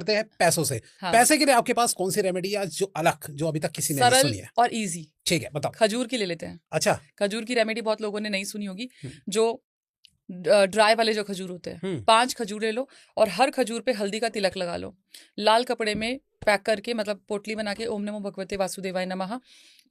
करते हैं पैसों से। हाँ, पैसे के लिए आपके पास कौन सी रेमेडी है जो अलग, जो अभी तक किसी ने नहीं सरल सुनी है? और इजी। ठीक है, बताओ। खजूर की ले लेते हैं। अच्छा। खजूर की रेमेडी बहुत लोगों ने नहीं सुनी होगी। हम्म। जो ड्राई वाले जो खजूर होते हैं, हम्म। 5 खजूर ले लो और हर खजूर पे हल्दी का तिलक लगा लो। लाल कपड़े में पैक करके, मतलब पोटली बना के, ओम नमो भगवते वासुदेवाय नमः।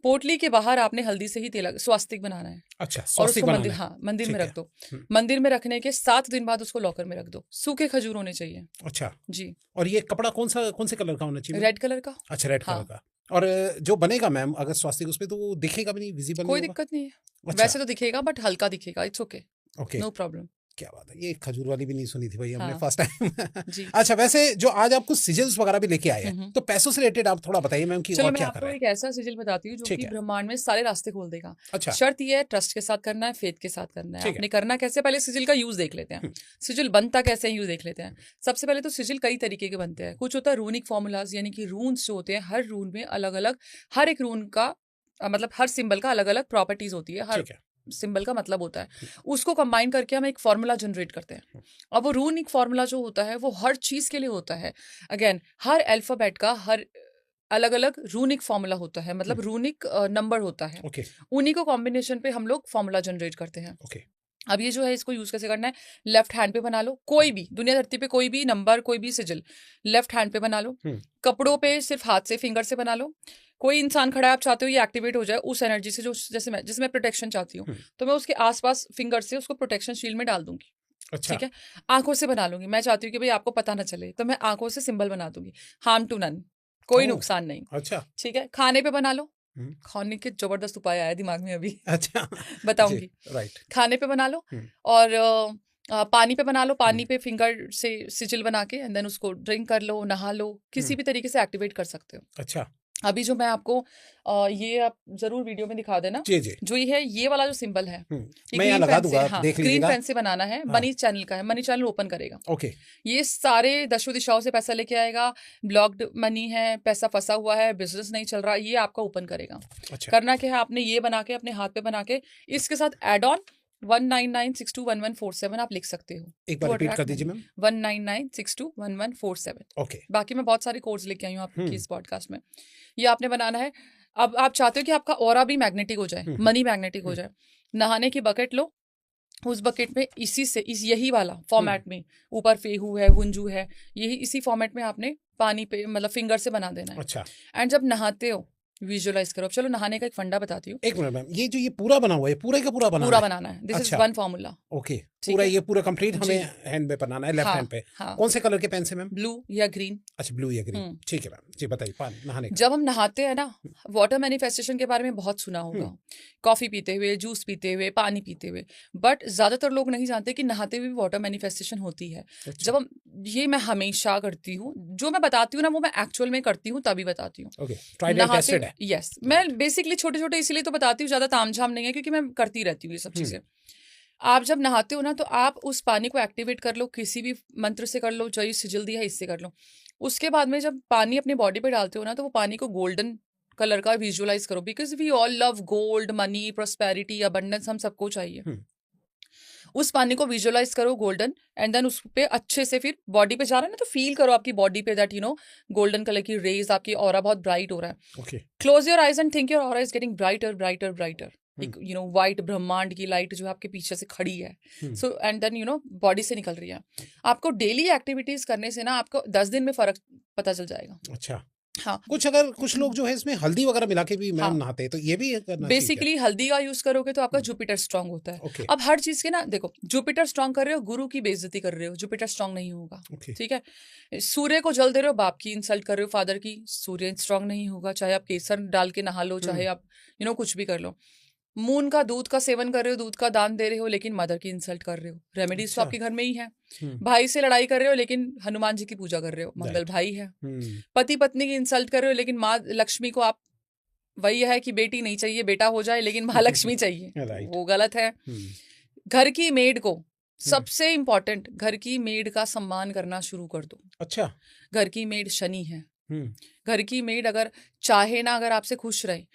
पोटली के बाहर आपने हल्दी से ही तिलक, स्वास्तिक बनाना है अच्छा, और स्वास्तिक उसको मंदिर, बनाना है। हाँ, मंदिर में ठीक रख है। दो। हम्म। मंदिर में रखने के 7 दिन बाद उसको लॉकर में रख दो। सूखे खजूर होने चाहिए अच्छा। जी। और ये कपड़ा कौन से कलर का होना चाहिए मैम? रेड कलर का। अच्छा, रेड कलर हाँ, का। और जो बनेगा मैम अगर स्वास्तिक उस पे, तो वो दिखेगा भी नहीं, विजिबल नहीं कोई होगा? दिक्कत नहीं है। अच्छा। वैसे तो दिखेगा बट हल्का दिखेगा, it's okay, okay. No problem. क्या बात है, ये खजूर वाली भी नहीं सुनी थी भाई हमने, हाँ फर्स्ट टाइम। जी। अच्छा, वैसे जो आज आप कुछ सिजल्स वगैरह भी लेके आए हैं, हम्म। तो पैसों से रिलेटेड आप थोड़ा बताइए मैम कि चलो और मैं क्या कर आपको रहे हैं? एक ऐसा सिजिल बताती हूँ जो ठीक कि है। ब्रह्मांड में सारे रास्ते खोल देगा। अच्छा। शर्त ये है, ट्रस्ट के साथ करना है, फेथ के साथ करना है। ठीक है। आपने करना कैसे, पहले सिजिल का यूज देख लेते हैं। हम्म। सिजिल बनता कैसे है, यूज देख लेते हैं। सबसे पहले तो सिजिल कई तरीके के बनते हैं। कुछ होता है रूनिक फॉर्मूलाज, यानी कि रून्स जो होते हैं, हर रून में अलग अलग, हर एक रून का मतलब हर सिंबल का अलग अलग प्रॉपर्टीज होती है, हर ठीक है। सिंबल का मतलब होता है। उसको कंबाइन करके हम एक फॉर्मूला जनरेट करते हैं। अब वो रूनिक फॉर्मूला जो होता है वो हर चीज के लिए होता है। अगेन, हर अल्फाबेट का हर अलग अलग रूनिक फॉर्मूला होता है, मतलब रूनिक नंबर होता है। ओके। उन्हीं को कॉम्बिनेशन पे हम लोग फॉर्मूला जनरेट करते हैं। ओके। अब ये जो है, इसको यूज कैसे करना है, लेफ्ट हैंड पे बना लो। कोई भी दुनिया धरती पे कोई भी नंबर, कोई भी सिजिल लेफ्ट हैंड पे बना लो। कपड़ों पे सिर्फ हाथ से, फिंगर से बना लो। कोई इंसान खड़ा है, आप चाहते हो ये एक्टिवेट हो जाए उस एनर्जी से, जो जैसे मैं प्रोटेक्शन चाहती हूँ, तो मैं उसके आसपास फिंगर से उसको प्रोटेक्शन शील्ड में डाल दूंगी। अच्छा। ठीक है। आंखों से बना लूंगी, मैं चाहती हूँ कि भाई आपको पता ना चले, तो मैं आंखों से सिंबल बना दूंगी। हार्म टू नन, कोई ओह! नुकसान नहीं। अच्छा। ठीक है। खाने पे बना लो। हुँ। खाने के जबरदस्त उपाय आया दिमाग में अभी। अच्छा। जी, बताऊंगी। राइट। खाने पे बना लो। हुँ। और पानी पे बना लो। हुँ। पानी पे फिंगर से सिजिल बना के एंड देन उसको ड्रिंक कर लो, नहा लो, किसी हुँ। भी तरीके से एक्टिवेट कर सकते हो। अच्छा। अभी जो मैं आपको ये आप जरूर वीडियो में दिखा देना। जी, जी। जो ये है, ये वाला जो सिंबल है, हुँ। ये मैं यहाँ ग्रीन लगा पेन से, दूँगा, आप हाँ, देख ग्रीन लीजिएगा। पेन से बनाना है। हाँ। मनी चैनल का है, मनी चैनल ओपन करेगा। ओके। ये सारे दशों दिशाओं से पैसा लेके आएगा। ब्लॉक्ड मनी है, पैसा फंसा हुआ है, बिजनेस नहीं चल रहा, ये आपका ओपन करेगा। अच्छा। करना क्या है, आपने ये बना के अपने हाथ पे बना के, इसके साथ एड ऑन 199621147 आप लिख सकते हो एक बार टू रिपीट कर अट्रैक्ट दीजिए मनी। मैम। 199621147। ओके। बाकी मैं बहुत सारे कोड्स लेके आई हूँ हुँ। आपकी इस पॉडकास्ट में। ये आपने बनाना है। अब आप चाहते हो कि आपका ऑरा भी मैग्नेटिक हो जाए, हुँ। मनी मैग्नेटिक हो हुँ। जाए। नहाने की बकेट लो। उस बकेट में इसी से, यही वाला हुँ। फॉर्मेट में, ऊपर फेहू है, वुंजू है, यही इसी फॉर्मेट में आपने पानी पे, मतलब फिंगर से बना देना है। अच्छा। एंड जब नहाते हो, विजुअलाइज करो। अब चलो नहाने का एक फंडा बताती हूँ। 1 मिनट मैम, ये जो ये पूरा बना हुआ है, पूरे का पूरा बनाना पूरा है? बनाना है, दिस इज अच्छा। One formula. ओके। ठीक पूरा है ये पूरा कंप्लीट जी। हमें हैंड में बनाना है, लेफ्ट हाँ हैंड पे। हाँ। कौन से कलर के पेन से मैम? ब्लू या ग्रीन। अच्छा, ब्लू या ग्रीन। हम्म। ठीक है मैम। जी, बताइए पानी नहाने का। जब हम नहाते हैं ना, वाटर मैनिफेस्टेशन के बारे में बहुत सुना हुँ। होगा। कॉफी पीते हुए, जूस पीते हुए, पानी पीते हुए। बट ज्यादातर लोग नहीं जानते कि नहाते हुए भी वाटर मैनिफेस्टेशन होती है। अच्छा। जब हम, ये मैं हमेशा करती हूँ, जो मैं बताती हूँ ना वो मैं एक्चुअल में करती हूँ, तभी बताती हूँ। ओके, ट्राइड एंड नहाते, टेस्टेड है। यस, मैं बेसिकली छोटे छोटे इसीलिए तो बताती हूँ, ज्यादा तामझाम नहीं है, क्योंकि मैं करती रहती हूँ ये सब हुँ। चीजें। आप जब नहाते हो ना, तो आप उस पानी को एक्टिवेट कर लो, किसी भी मंत्र से कर लो, जो सिजिल दिया है इससे कर लो। उसके बाद में जब पानी अपनी बॉडी पे डालते हो ना, तो वो पानी को गोल्डन कलर का विजुअलाइज करो, because we all love gold, money, prosperity, abundance, हम सबको चाहिए। हुँ। उस पानी को विजुअलाइज करो गोल्डन, एंड देन उस पे अच्छे से फिर बॉडी पे जा रहा है ना, तो फील करो आपकी बॉडी पे दैट गोल्डन कलर की रेज, आपकी ऑरा बहुत ब्राइट हो रहा है। Okay. Close your eyes and think your aura is getting brighter brighter brighter. हुँ। एक व्हाइट ब्रह्मांड की लाइट जो आपके पीछे से खड़ी है, हुँ। सो एंड देन बॉडी से निकल रही है। आपको डेली एक्टिविटीज करने से ना आपको 10 दिन में फर्क पता चल जाएगा। अच्छा। हाँ। कुछ लोग जो है इसमें हल्दी वगैरह मिला के भी मैम हाँ, नहाते हैं, तो ये भी करना चाहिए क्या? बेसिकली हल्दी का यूज करोगे तो आपका हुँ। जुपिटर स्ट्रांग होता है। ओके। अब हर चीज के ना देखो, जुपिटर स्ट्रांग कर रहे हो, गुरु की बेइज्जती कर रहे हो, जुपिटर स्ट्रांग नहीं होगा। ओके। ठीक है। सूर्य को जल दे रहे हो, बाप की इंसल्ट कर रहे हो, फादर की, सूर्य स्ट्रांग नहीं होगा। चाहे आप केसर डाल के नहा लो, चाहे हुँ। आप कुछ भी कर लो। मून का दूध का सेवन कर रहे हो, दूध का दान दे रहे हो, लेकिन मदर की इंसल्ट कर रहे हो। रेमेडीज तो अच्छा। आपके घर में ही है। हुँ। भाई से लड़ाई कर रहे हो, लेकिन हनुमान जी की पूजा कर रहे हो, मंगल राइट। भाई है। हुँ। पति पत्नी की इंसल्ट कर रहे हो, लेकिन माँ लक्ष्मी को आप, वही है कि बेटी नहीं चाहिए, बेटा हो जाए, लेकिन महालक्ष्मी चाहिए, राइट। वो गलत है। हुँ। घर की मेड को, हुँ। सबसे इंपॉर्टेंट, घर की मेड का सम्मान करना शुरू कर दो। अच्छा। घर की मेड शनि है। हुँ। घर की मेड अगर चाहे ना, अगर आपसे खुश रहे,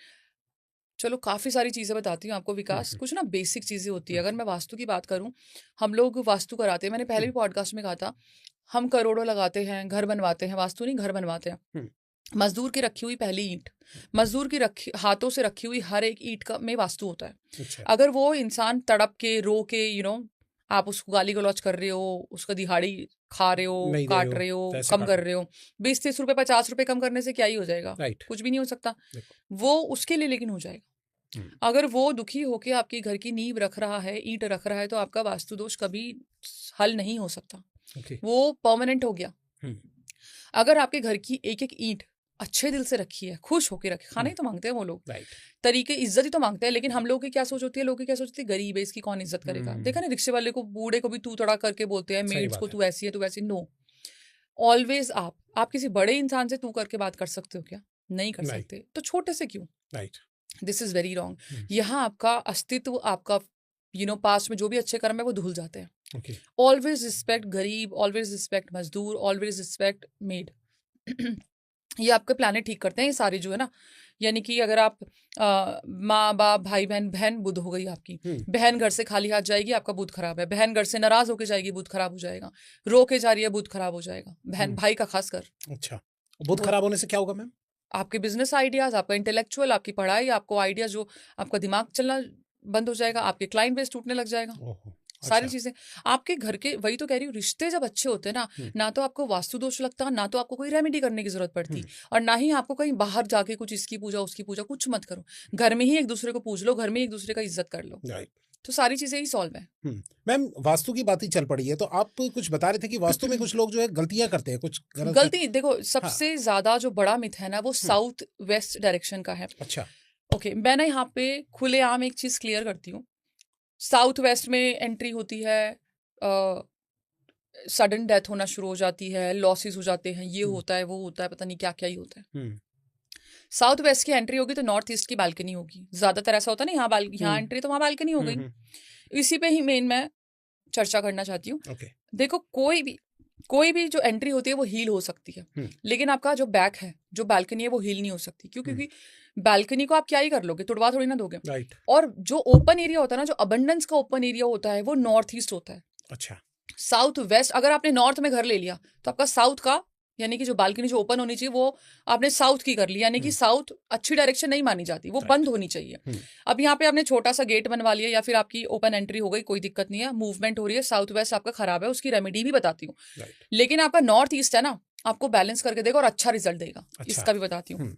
चलो काफ़ी सारी चीज़ें बताती हूँ आपको विकास। कुछ ना बेसिक चीज़ें होती है। अगर मैं वास्तु की बात करूँ, हम लोग वास्तु कराते हैं। मैंने पहले भी पॉडकास्ट में कहा था, हम करोड़ों लगाते हैं, घर बनवाते हैं, वास्तु नहीं घर बनवाते हैं। मजदूर की रखी हुई पहली ईंट, मजदूर की रखी हाथों से रखी हुई हर एक ईंट का में वास्तु होता है। अच्छा। अगर वो इंसान तड़प के रो के आप उसको गाली गलौज कर रहे हो, उसका दिहाड़ी खा रहे हो, नहीं दे काट रहे रहे हो, हो, पैसे कम काट कर रहे रहे हो, 20-30 रुपए 50 रुपए कम करने से क्या ही हो जाएगा? राइट। कुछ भी नहीं हो सकता। देखो। वो उसके लिए लेकिन हो जाएगा। अगर वो दुखी होके आपकी घर की नींव रख रहा है, ईंट रख रहा है, तो आपका वास्तु दोष कभी हल नहीं हो सकता। ओके। वो परमानेंट हो गया। हम्म। अगर आपके घर की एक एक ईंट अच्छे दिल से रखी है, खुश होके रखे, खाना ही तो मांगते हैं वो लोग, राइट। तरीके इज्जत ही तो मांगते हैं, लेकिन हम लोगों की क्या सोच होती है, लोगों की क्या सोच होती है, गरीब है इसकी कौन इज्जत करेगा। देखा ना, रिक्शे वाले को बूढ़े को भी तू तड़ा करके बोलते हैं, सही मेड्स बात को है। तू ऐसी है तू वैसी। नो, ऑलवेज आप किसी बड़े इंसान से तू करके बात कर सकते हो क्या? नहीं कर नहीं। सकते। तो छोटे से क्यों? Right. This is very wrong. यहाँ आपका अस्तित्व, आपका पास्ट में जो भी अच्छे कर्म है वो धुल जाते हैं। ओके। ऑलवेज रिस्पेक्ट गरीब, ऑलवेज रिस्पेक्ट मजदूर, ऑलवेज रिस्पेक्ट मेड। ये आपके प्लानेट ठीक करते हैं ये सारे जो है ना। यानी कि अगर आप माँ बाप भाई बहन, बहन बुध हो गई आपकी, बहन घर से खाली हाथ जाएगी, आपका बुध खराब है। बहन घर से नाराज होके जाएगी, बुध खराब हो जाएगा। रो के जा रही है, बुध खराब हो जाएगा। बहन भाई का खास कर। अच्छा, बुध खराब होने से क्या होगा मैम? आपके बिजनेस आइडियाज, आपका इंटेलेक्चुअल, आपकी पढ़ाई, आपको आइडिया जो आपका दिमाग चलना बंद हो जाएगा, आपके क्लाइंट बेस टूटने लग जाएगा। ओहो। सारी अच्छा। चीजें आपके घर के, वही तो कह रही हूँ, रिश्ते जब अच्छे होते हैं ना, ना तो आपको वास्तु दोष लगता, ना तो आपको कोई रेमेडी करने की जरूरत पड़ती, और ना ही आपको कहीं बाहर जाके कुछ इसकी पूजा उसकी पूजा कुछ मत करो। घर में ही एक दूसरे को पूछ लो, घर में एक दूसरे का इज्जत कर लो, राइट। तो सारी चीजें ही सॉल्व है। मैम, वास्तु की बात ही चल पड़ी है, तो आप कुछ बता रहे थे कि वास्तु में कुछ लोग जो है गलतियां करते हैं, कुछ गलती देखो, सबसे ज्यादा जो बड़ा मिथ है ना, वो साउथ वेस्ट डायरेक्शन का है। अच्छा। ओके, मैं ना यहाँ पे खुलेआम एक चीज क्लियर करती हूँ। साउथ वेस्ट में एंट्री होती है, सडन डेथ होना शुरू हो जाती है, लॉसेस हो जाते हैं, ये होता है वो होता है, पता नहीं क्या क्या ही होता है। साउथ वेस्ट की एंट्री होगी तो नॉर्थ ईस्ट की बालकनी होगी। ज्यादातर ऐसा होता है ना, यहाँ एंट्री तो वहां बालकनी हो गई। इसी पे ही मेन मैं चर्चा करना चाहती हूँ। देखो, कोई भी जो एंट्री होती है वो हील हो सकती है, लेकिन आपका जो बैक है, जो बालकनी है, वो हील नहीं हो सकती। क्यों? क्योंकि बालकनी को आप क्या ही कर लोगे, तुड़वा थोड़ी ना दोगे। राइट। और जो ओपन एरिया होता है ना, जो अबंडेंस का ओपन एरिया होता है, वो नॉर्थ ईस्ट होता है। अच्छा। साउथ वेस्ट, अगर आपने नॉर्थ में घर ले लिया तो आपका साउथ का, यानी कि जो बालकनी जो ओपन होनी चाहिए, वो आपने साउथ की कर ली। यानी कि साउथ अच्छी डायरेक्शन नहीं मानी जाती, वो बंद होनी चाहिए। अब यहाँ पे आपने छोटा सा गेट बनवा लिया, या फिर आपकी ओपन एंट्री हो गई, कोई दिक्कत नहीं है, मूवमेंट हो रही है, साउथ वेस्ट आपका खराब है, उसकी रेमेडी भी बताती हूँ। लेकिन आपका नॉर्थ ईस्ट है ना, आपको बैलेंस करके देगा और अच्छा रिजल्ट देगा। इसका भी बताती हूँ।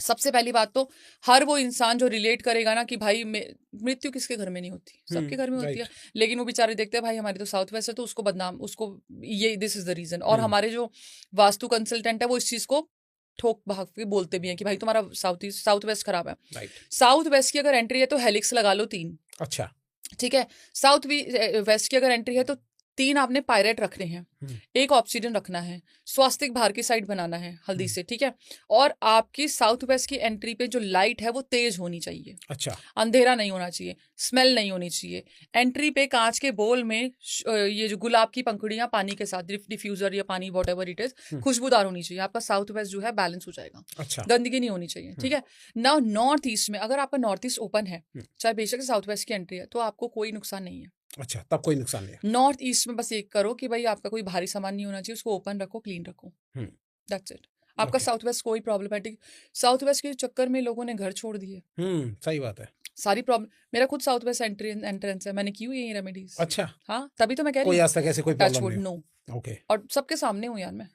सबसे पहली बात तो, हर वो इंसान जो रिलेट करेगा ना कि भाई मृत्यु किसके घर में नहीं होती, सबके घर में होती है, लेकिन वो बेचारे देखते हैं भाई हमारी तो साउथ वेस्ट है, तो उसको बदनाम, उसको ये दिस इज द रीजन। और हमारे जो वास्तु कंसल्टेंट है वो इस चीज को ठोक भाग के बोलते भी हैं कि भाई तुम्हारा साउथ वेस्ट खराब है। साउथ वेस्ट की अगर एंट्री है तो हेलिक्स लगा लो 3। अच्छा। ठीक है। साउथ वेस्ट की अगर एंट्री है तो 3 आपने पायरेट रखने हैं, 1 ऑब्सीडियन रखना है, स्वास्तिक बाहर की साइड बनाना है हल्दी से। ठीक है। और आपकी साउथ वेस्ट की एंट्री पे जो लाइट है वो तेज होनी चाहिए। अच्छा। अंधेरा नहीं होना चाहिए, स्मेल नहीं होनी चाहिए। एंट्री पे कांच के बोल में ये जो गुलाब की पंखुड़ियां पानी के साथ, डिफ्यूजर या पानी वॉट एवर इट इज, खुशबूदार होनी चाहिए। आपका साउथ वेस्ट जो है बैलेंस हो जाएगा। अच्छा। गंदगी नहीं होनी चाहिए। ठीक है ना। नॉर्थ ईस्ट में अगर आपका नॉर्थ ईस्ट ओपन है, चाहे बेशक साउथ वेस्ट की एंट्री है, तो आपको कोई नुकसान नहीं है। अच्छा, तब कोई नुकसान नहीं है। नॉर्थ ईस्ट में बस एक करो कि भाई आपका कोई भारी सामान नहीं होना चाहिए, उसको ओपन रखो, क्लीन रखो, दैट्स इट। आपका साउथ वेस्ट कोई प्रॉब्लमेटिक, साउथ वेस्ट के चक्कर में लोगों ने घर छोड़ दिए। सही बात है। सारी प्रॉब्लम, मेरा खुद साउथ वेस्ट एंट्रेंस है, मैंने की हुई है ये रेमेडीज। अच्छा। हाँ, तभी तो मैं कह रही कोई हूँ आज तक ऐसे कोई प्रॉब्लम नहीं। नो। ओके। और सबके सामने हूँ यार मैं,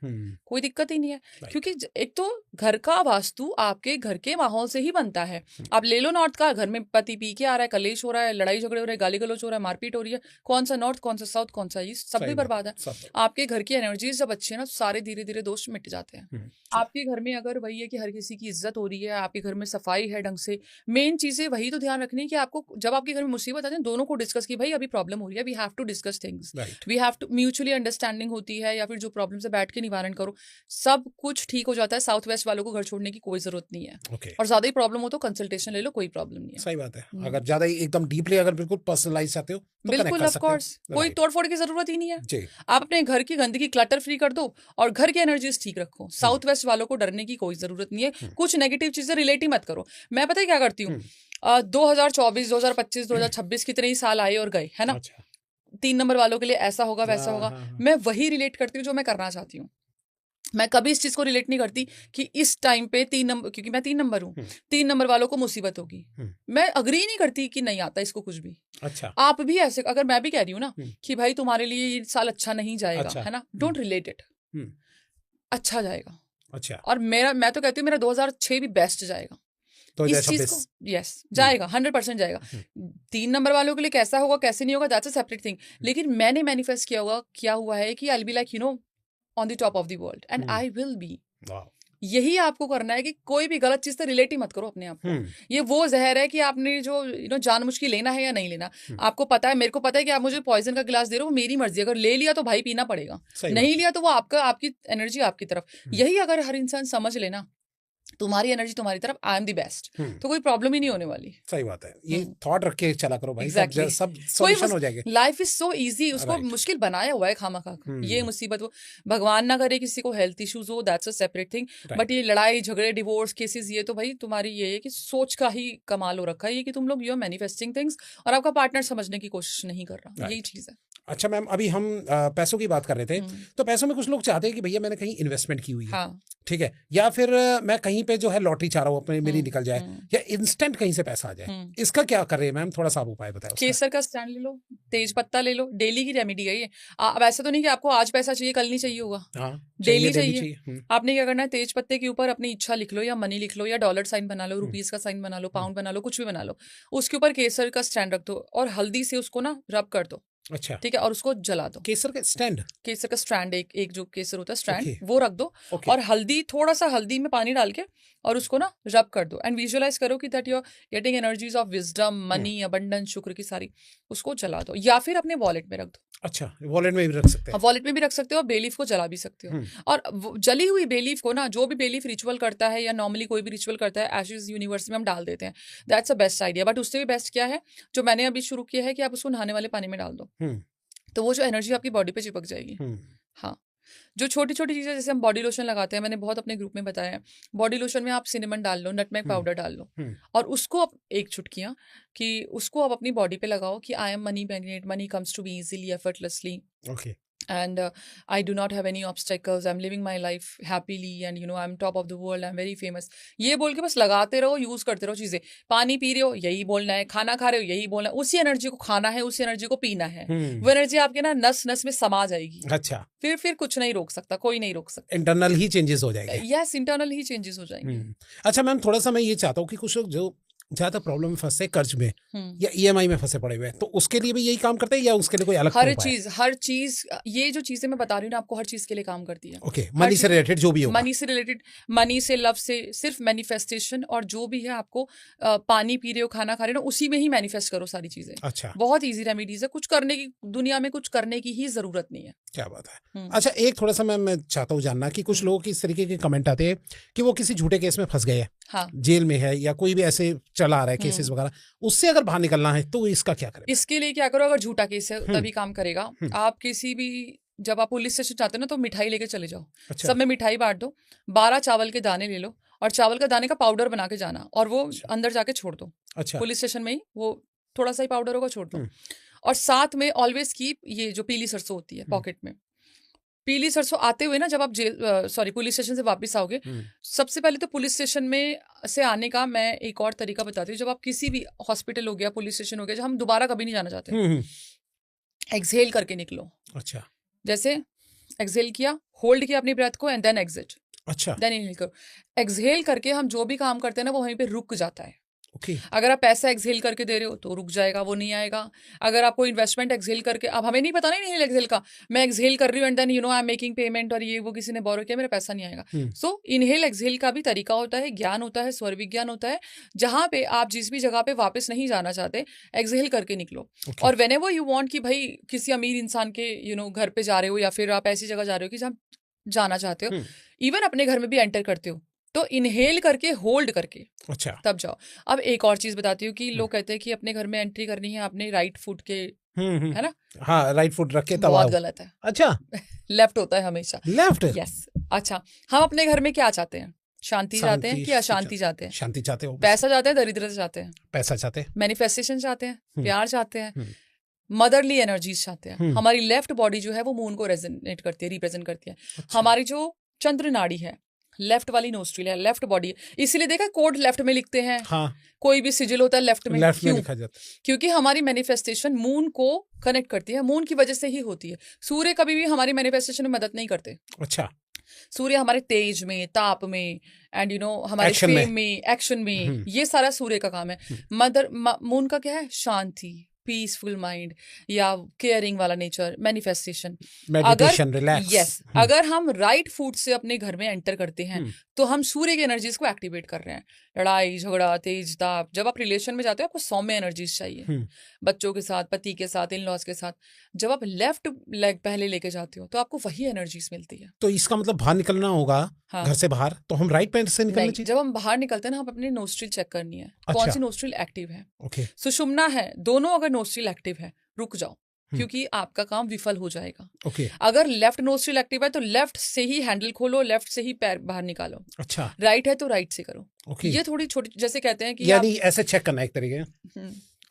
कोई दिक्कत ही नहीं है। क्योंकि एक तो घर का वास्तु आपके घर के माहौल से ही बनता है। आप ले लो नॉर्थ का, घर में पति पी के आ रहा है, कलेश हो रहा है, लड़ाई झगड़े हो रहे हैं, गाली गलौज हो रहा है, मारपीट हो रही है, कौन सा नॉर्थ, कौन सा साउथ, कौन सा ईस्ट, सब भी बर्बाद है। आपके घर की एनर्जीज जब अच्छी है ना, तो सारे धीरे धीरे दोष मिट जाते हैं। आपके घर में अगर वही है कि हर किसी की इज्जत हो रही है, आपके घर में सफाई है ढंग से, मेन चीजें वही तो ध्यान रखनी है कि आपको जब आपके घर में मुसीबत आती है, दोनों को डिस्कस की भाई अभी प्रॉब्लम हो रही है, we have to discuss things, we have to mutually understanding misunderstanding होती है या फिर जो प्रॉब्लम से बैठ के निवारण करो, सब कुछ ठीक हो जाता है। साउथ वेस्ट वालों को घर छोड़ने की कोई जरूरत नहीं है। ओके, और ज्यादा ही प्रॉब्लम हो तो कंसल्टेशन ले लो, कोई प्रॉब्लम नहीं है। सही बात है। हम्म। अगर ज्यादा ही एकदम डीपली अगर बिल्कुल पर्सनलाइज चाहते हो तो कनेक्ट बिल्कुल, कर ऑफ सकते हो। कोर्स, कोई राइट तोड़ फोड़ की जरूरत ही नहीं है। जी। आप अपने घर की गंदगी क्लटर फ्री कर दो और घर की एनर्जीज ठीक रखो। साउथ वेस्ट वालों को डरने की कोई जरूरत नहीं है। कुछ नेगेटिव चीजें रिलेट ही मत करो। मैं पता है क्या करती हूँ, 2024, 2025, 2026 कितने ही साल आए और गए, है ना। अच्छा 3 नंबर वालों के लिए ऐसा होगा, वैसा होगा। हाँ। मैं वही रिलेट करती हूँ जो मैं करना चाहती हूँ। मैं कभी इस चीज को रिलेट नहीं करती कि इस टाइम पे 3 नंबर, क्योंकि मैं 3 नंबर हूँ, 3 नंबर वालों को मुसीबत होगी। मैं अग्री नहीं करती कि नहीं आता इसको कुछ भी। अच्छा आप भी ऐसे, अगर मैं भी कह रही हूँ ना कि भाई तुम्हारे लिए ये साल अच्छा नहीं जाएगा, अच्छा। है ना, डोंट रिलेट इट। अच्छा जाएगा। अच्छा और मैं तो कहती हूँ मेरा 2006 भी बेस्ट जाएगा। इस चीज को 2026 यस जाएगा, 100% जाएगा। 3 नंबर वालों के लिए कैसा होगा कैसे नहीं होगा, दैट्स अ सेपरेट थिंग। लेकिन मैंने मैनिफेस्ट क्या हुआ है कि I will be like on the top of the world and I will be. यही आपको करना है कि कोई भी गलत चीज से रिलेट ही मत करो अपने आप को। ये वो जहर है कि आपने जो जानबूझ के लेना है या नहीं लेना। आपको पता है, मेरे को पता है कि आप मुझे पॉइजन का गिलास दे रहे हो, वो मेरी मर्जी। अगर ले लिया तो भाई पीना पड़ेगा, नहीं लिया तो वो आपकी एनर्जी आपकी तरफ। यही अगर हर इंसान समझ लेना, तुम्हारी एनर्जी तुम्हारी तरफ, आई एम द बेस्ट, तो कोई प्रॉब्लम ही नहीं होने वाली। सही बात है। ये थॉट रख के चला करो भाई, Exactly. सब सॉल्यूशन हो जाएगा। लाइफ इज सो इजी, उसको Right. मुश्किल बनाया हुआ है खामखा। ये मुसीबत, वो भगवान ना करे किसी को हेल्थ इश्यूज हो, that's a separate thing. But ये लड़ाई झगड़े डिवोर्स केसेस, ये तो भाई तुम्हारी ये है कि सोच का ही कमाल हो रखा है, ये कि तुम लोग यू आर मैनिफेस्टिंग थिंग्स और आपका पार्टनर समझने की कोशिश नहीं कर रहा। यही चीज है। अच्छा मैम, अभी हम पैसों की बात कर रहे थे, तो पैसों में कुछ लोग चाहते हैं कि भैया मैंने कहीं इन्वेस्टमेंट की हुई है, हाँ। ठीक है, या फिर मैं कहीं पे जो है लॉटरी चाह रहा हूँ अपने मेरी निकल जाए, या इंस्टेंट कहीं से पैसा आ जाए, इसका क्या कर रहे हैं मैम? थोड़ा सा आप उपाय बताएं उसका। केसर का स्टैंड ले लो, तेज पत्ता ले लो, डेली की रेमेडी है ये। अब ऐसा तो नहीं कि आपको आज पैसा चाहिए कल नहीं चाहिए होगा, डेली चाहिए। आपने क्या करना है, तेज पत्ते के ऊपर अपनी इच्छा लिख लो, या मनी लिख लो, या डॉलर साइन बना लो, रुपीज का साइन बना लो, पाउंड बना लो, कुछ भी बना लो। उसके ऊपर केसर का स्टैंड रख दो और हल्दी से उसको ना रब कर दो। अच्छा ठीक है, और उसको जला दो। केसर का स्टैंड, केसर का स्टैंड, एक जो केसर होता है स्टैंड, Okay. वो रख दो। Okay. और हल्दी, थोड़ा सा हल्दी में पानी डाल के और उसको ना रब कर दो, एंड विजुअलाइज करो कि that you are getting energies of wisdom, money, abundance, शुक्र की सारी, उसको जला दो। या फिर अपने वॉलेट में रख दो। अच्छा वॉलेट में भी रख सकते हैं? वॉलेट में भी रख सकते हो, बेलीफ को जला भी सकते हो। और जली हुई बेलीफ को ना, जो भी बेलीफ रिचुअल करता है या नॉर्मली कोई भी रिचुअल करता है, एशेज यूनिवर्स में हम डाल देते हैं। That's a best idea. But उससे भी बेस्ट क्या है, जो मैंने अभी शुरू किया है, कि आप उसको नहाने वाले पानी में डाल दो, तो वो जो एनर्जी आपकी बॉडी पे चिपक जाएगी। हाँ, जो छोटी छोटी चीजें, जैसे हम बॉडी लोशन लगाते हैं, मैंने बहुत अपने ग्रुप में बताया है, बॉडी लोशन में आप सिनेमन डाल लो, नटमेग पाउडर डाल लो, और उसको आप एक चुटकियां कि उसको आप अपनी बॉडी पे लगाओ कि I am money magnet, money comes to me easily, effortlessly, okay, and I do not have any obstacles, I'm living my life happily, and I'm top of the world, I'm very famous। ये बोल के बस लगाते रहो, use करते रहो चीजें। पानी पी रहे हो, यही बोलना है, खाना खा रहे हो, यही बोलना है, उसी एनर्जी को खाना है, उसी एनर्जी को पीना है। वो एनर्जी आपके ना नस नस में समा जाएगी। अच्छा, फिर कुछ नहीं रोक सकता, कोई नहीं रोक सकता। इंटरनल ही चेंजेस हो जाएंगे। यस, इंटरनल ही चेंजेस हो जाएंगे। अच्छा मैम, थोड़ा सा मैं ये चाहता हूँ कि कुछ लोग जो ज्यादा प्रॉब्लम में फंसे, कर्ज में या ईएमआई में फंसे पड़े हुए हैं, तो उसके लिए भी यही काम करते हैं या उसके लिए कोई अलग? हर चीज, ये जो चीजें मैं बता रही हूँ ना आपको, हर चीज के लिए काम करती है। ओके, मनी से रिलेटेड जो भी हो, मनी से रिलेटेड, मनी से, लव से, सिर्फ मैनिफेस्टेशन, और जो भी है आपको पानी पी रहे हो, खाना खा रहे हो, उसी में ही मैनिफेस्ट करो सारी चीजें। अच्छा, बहुत इजी रेमेडीज है, कुछ करने की, दुनिया में कुछ करने की ही जरूरत नहीं है। क्या बात है। अच्छा, एक थोड़ा सा मैं चाहता हूँ जानना कि कुछ लोगों की इस तरीके के कमेंट आते हैं कि वो किसी झूठे केस में फंस गए हैं, हाँ, जेल में है, या कोई भी ऐसे चला आ रहा है केसेस वगैरह, उससे अगर बाहर निकलना है तो इसका क्या करें? इसके लिए क्या करो, अगर झूठा केस है तभी काम करेगा। आप किसी भी, जब आप पुलिस स्टेशन जाते हो ना, तो मिठाई लेके चले जाओ। अच्छा। सब में मिठाई बांट दो, 12 चावल के दाने ले लो, और चावल का दाने का पाउडर बना के जाना, और वो अंदर जाके छोड़ दो। अच्छा, पुलिस स्टेशन में ही वो थोड़ा सा ही पाउडर होगा, छोड़ दो। और साथ में ऑलवेज कीप ये जो पीली सरसों होती है पॉकेट में। पीली सरसों आते हुए ना, जब आप पुलिस स्टेशन से वापस आओगे, सबसे पहले तो पुलिस स्टेशन में से आने का मैं एक और तरीका बताती हूँ। जब आप किसी भी हॉस्पिटल हो गया, पुलिस स्टेशन हो गया, जब हम दोबारा कभी नहीं जाना चाहते, एक्सहेल करके निकलो। अच्छा, जैसे एक्सहेल किया, होल्ड किया अपनी ब्रेथ को, एंड देन एग्जिट। अच्छा, देन इनहेल करो। एक्सहेल करके हम जो भी काम करते हैं ना, वो वहीं पे रुक जाता है। ओके अगर आप पैसा एक्सहेल करके दे रहे हो तो रुक जाएगा, वो नहीं आएगा। अगर आपको इन्वेस्टमेंट एक्सहेल करके, अब हमें नहीं पता ना इनहेल एक्सहेल का, मैं एक्सहेल कर रही हूँ and then I am making payment और ये वो किसी ने बोरो किया, मेरा पैसा नहीं आएगा। सो इनहेल एक्सहेल का भी तरीका होता है, ज्ञान होता है, स्वर विज्ञान होता है, जहां पे आप जिस भी जगह पे वापस नहीं जाना चाहते एक्सहेल करके निकलो। और व्हेनेवर यू वांट कि भाई किसी अमीर इंसान के घर पे जा रहे हो या फिर आप ऐसी जगह जा रहे हो कि जहाँ जाना चाहते हो, इवन अपने घर में भी एंटर करते हो तो इनहेल करके होल्ड करके अच्छा तब जाओ। अब एक और चीज बताती हूँ कि लोग कहते हैं कि अपने घर में एंट्री करनी है आपने राइट फुट के, है ना? हाँ, राइट फुट रख के तब बहुत आओ। गलत है। अच्छा लेफ्ट होता है हमेशा। लेफ्ट? यस। अच्छा, हम अपने घर में क्या चाहते हैं? शांति चाहते हैं कि अशांति चाहते हैं? शांति चाहते हो। पैसा चाहते हैं, दरिद्रता चाहते हैं? पैसा चाहते हैं। मैनिफेस्टेशन चाहते हैं, प्यार चाहते हैं, मदरली एनर्जीज चाहते हैं। हमारी लेफ्ट बॉडी जो है वो मून को रेजोनेट करती है, रिप्रेजेंट करती है। अच्छा। हमारी जो चंद्र नाड़ी है, लेफ्ट वाली नोस्ट्रिल है, लेफ्ट बॉडी, इसीलिए देखा कोड लेफ्ट में लिखते हैं। हाँ, कोई भी सिजिल होता है लेफ्ट में, लेफ्ट में क्यों? लिखा जाता है। क्योंकि हमारी मैनिफेस्टेशन मून को कनेक्ट करती है, मून की वजह से ही होती है। सूर्य कभी भी हमारी मैनिफेस्टेशन में मदद नहीं करते। अच्छा। सूर्य हमारे तेज में, ताप में एंड हमारे Action में। फेम में, एक्शन में, ये सारा सूर्य का काम है। मून का क्या है? शांति, पीसफुल माइंड या केयरिंग वाला nature, manifestation, meditation, relax. Yes. अगर हम राइट फुट से अपने घर में एंटर करते हैं तो हम सूर्य की एनर्जीज को एक्टिवेट कर रहे हैं। लड़ाई झगड़ा, तेज ताप, जब आप रिलेशन में जाते हो आपको सौम्य एनर्जीज चाहिए, बच्चों के साथ, पति के साथ, इन लॉज के साथ। जब आप लेफ्ट लेग पहले लेके जाते हो तो आपको वही एनर्जीज मिलती है। तो इसका मतलब बाहर निकलना होगा, हाँ। घर से बाहर, तो हम राइट पैर से निकलना नहीं, चाहिए। जब हम बाहर निकलते हैं ना, हम अपने नोस्ट्रिल चेक करनी है, कौन सी नोस्ट्रिल एक्टिव है। ओके। सुषुम्ना है, दोनों अगर नोस्ट्रिल एक्टिव है रुक जाओ, क्योंकि आपका काम विफल हो जाएगा। ओके। अगर लेफ्ट नोस्ट्रिल एक्टिव है तो लेफ्ट से ही हैंडल खोलो, लेफ्ट से ही पैर बाहर निकालो। अच्छा। राइट है तो राइट से करो। ओके। ये थोड़ी छोटी, जैसे कहते हैं कि यानी ऐसे चेक करना एक तरीके,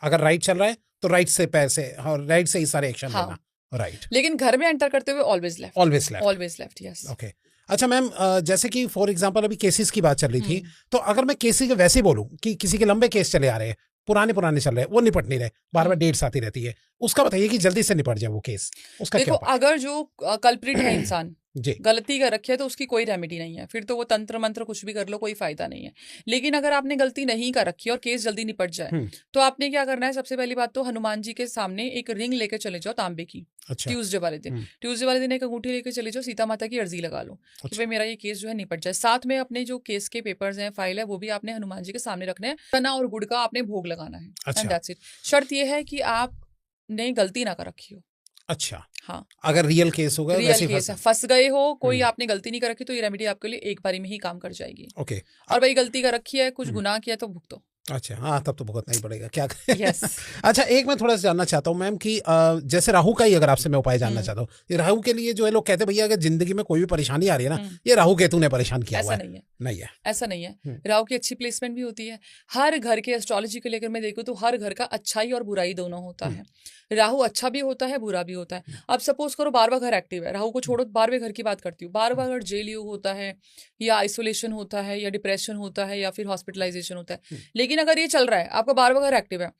अगर राइट चल रहा है तो राइट से पैर से, और राइट से ही सारे एक्शन लेना। राइट। लेकिन घर में एंटर करते हुए always left, always left, always left. Yes. Okay. अच्छा मैम, जैसे कि फॉर एग्जांपल अभी केसेस की बात चल रही थी, तो अगर मैं केसेस के वैसे बोलूं कि किसी के लंबे केस चले आ रहे हैं, पुराने चल रहे हैं, वो निपट नहीं रहे, बार बार डेट्स आती रहती है, उसका बताइए कि जल्दी से निपट जाए वो केस, उसका देखो, अगर जो कल्प्रिट है इंसान जी, गलती कर रखी है तो उसकी कोई रेमेडी नहीं है, फिर तो वो तंत्र मंत्र कुछ भी कर लो, कोई फायदा नहीं है। लेकिन अगर आपने गलती नहीं कर रखी और केस जल्दी निपट जाए तो आपने क्या करना है? सबसे पहली बात तो हनुमान जी के सामने एक रिंग लेके चले जाओ, तांबे की। अच्छा। ट्यूसडे वाले दिन एक अंगूठी लेके चले जाओ, सीता माता की अर्जी लगा लो कि भाई मेरा ये केस जो है निपट जाए। साथ में अपने जो केस के पेपर्स हैं, फाइल है, वो भी आपने हनुमान जी के सामने रखने हैं। चना और गुड़ का आपने भोग लगाना है, एंड दैट्स इट। शर्त ये है कि आपने गलती ना कर रखी हो। अच्छा। हाँ, अगर रियल केस होगा, रियल केस है, फंस गए हो, कोई आपने गलती नहीं कर रखी, तो ये रेमेडी आपके लिए एक बारी में ही काम कर जाएगी। ओके। और भाई गलती कर रखी है, कुछ गुनाह किया तो भुगतो। अच्छा, हाँ, तब तो भुगतना ही पड़ेगा, क्या करें। यस। अच्छा, एक मैं थोड़ा सा जानना चाहता हूँ मैम कि जैसे राहु का ही अगर आपसे मैं उपाय जानना चाहता हूँ, ये राहु के लिए जो है लोग कहते हैं भैया अगर जिंदगी में कोई भी परेशानी आ रही है ना, ये राहु केतु ने परेशान किया हुआ है। नहीं है, नहीं है, ऐसा नहीं है। राहु की अच्छी प्लेसमेंट भी होती है। हर घर के एस्ट्रोलॉजी को लेकर मैं देखूं तो हर घर का अच्छाई और बुराई दोनों होता है। राहु अच्छा भी होता है, बुरा भी होता है। अब सपोज करो 12वां घर एक्टिव है, राहु को छोड़ो, 12वें घर की बात करती हूँ। 12वां घर जेल योग होता है, या आइसोलेशन होता है, या डिप्रेशन होता है, या फिर हॉस्पिटलाइजेशन होता है। लेकिन अगर ये चल रहा है, आपका 12वां घर एक्टिव है,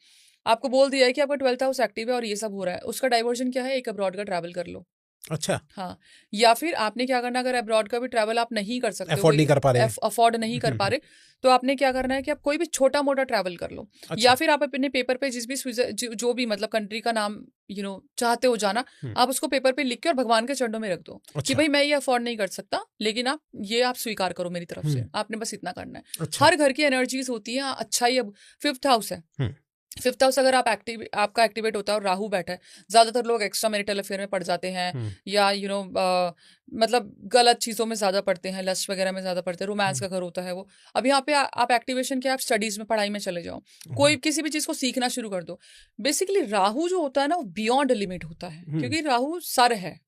आपको बोल दिया है कि आपका 12th हाउस एक्टिव है और ये सब हो रहा है, उसका डाइवर्जन क्या है? एक अब्रॉड का ट्रैवल कर लो। अच्छा। हाँ, या फिर आपने क्या करना, अगर अब्रॉड का भी ट्रैवल आप नहीं कर सकते, अफोर्ड नहीं कर पा रहे, अफोर्ड नहीं कर पा रहे, तो आपने क्या करना है कि आप कोई भी छोटा मोटा ट्रैवल कर लो। अच्छा। या फिर आप अपने पेपर पे जिस भी जो भी मतलब कंट्री का नाम चाहते हो जाना, आप उसको पेपर पे लिख के और भगवान के चरणों में रख दो। अच्छा। कि भाई मैं ये अफोर्ड नहीं कर सकता, लेकिन आप स्वीकार करो मेरी तरफ से। आपने बस इतना करना है। अच्छा। हर घर की एनर्जीज होती है। अच्छा, ये 5th हाउस है, 5th हाउस अगर आपका एक्टिवेट होता है और राहु बैठा है, ज्यादातर लोग एक्स्ट्रा मैरिटल अफेयर में पड़ जाते हैं, या मतलब गलत चीजों में ज्यादा पड़ते हैं, लस्ट वगैरह में ज्यादा पड़ते हैं, रोमांस का घर होता है वो। अब यहाँ पे आप एक्टिवेशन के, आप स्टडीज में, पढ़ाई में चले जाओ, कोई किसी भी चीज को सीखना शुरू कर दो। बेसिकली राहु जो होता है ना, वो बियॉन्ड लिमिट होता है, क्योंकि राहु सर है,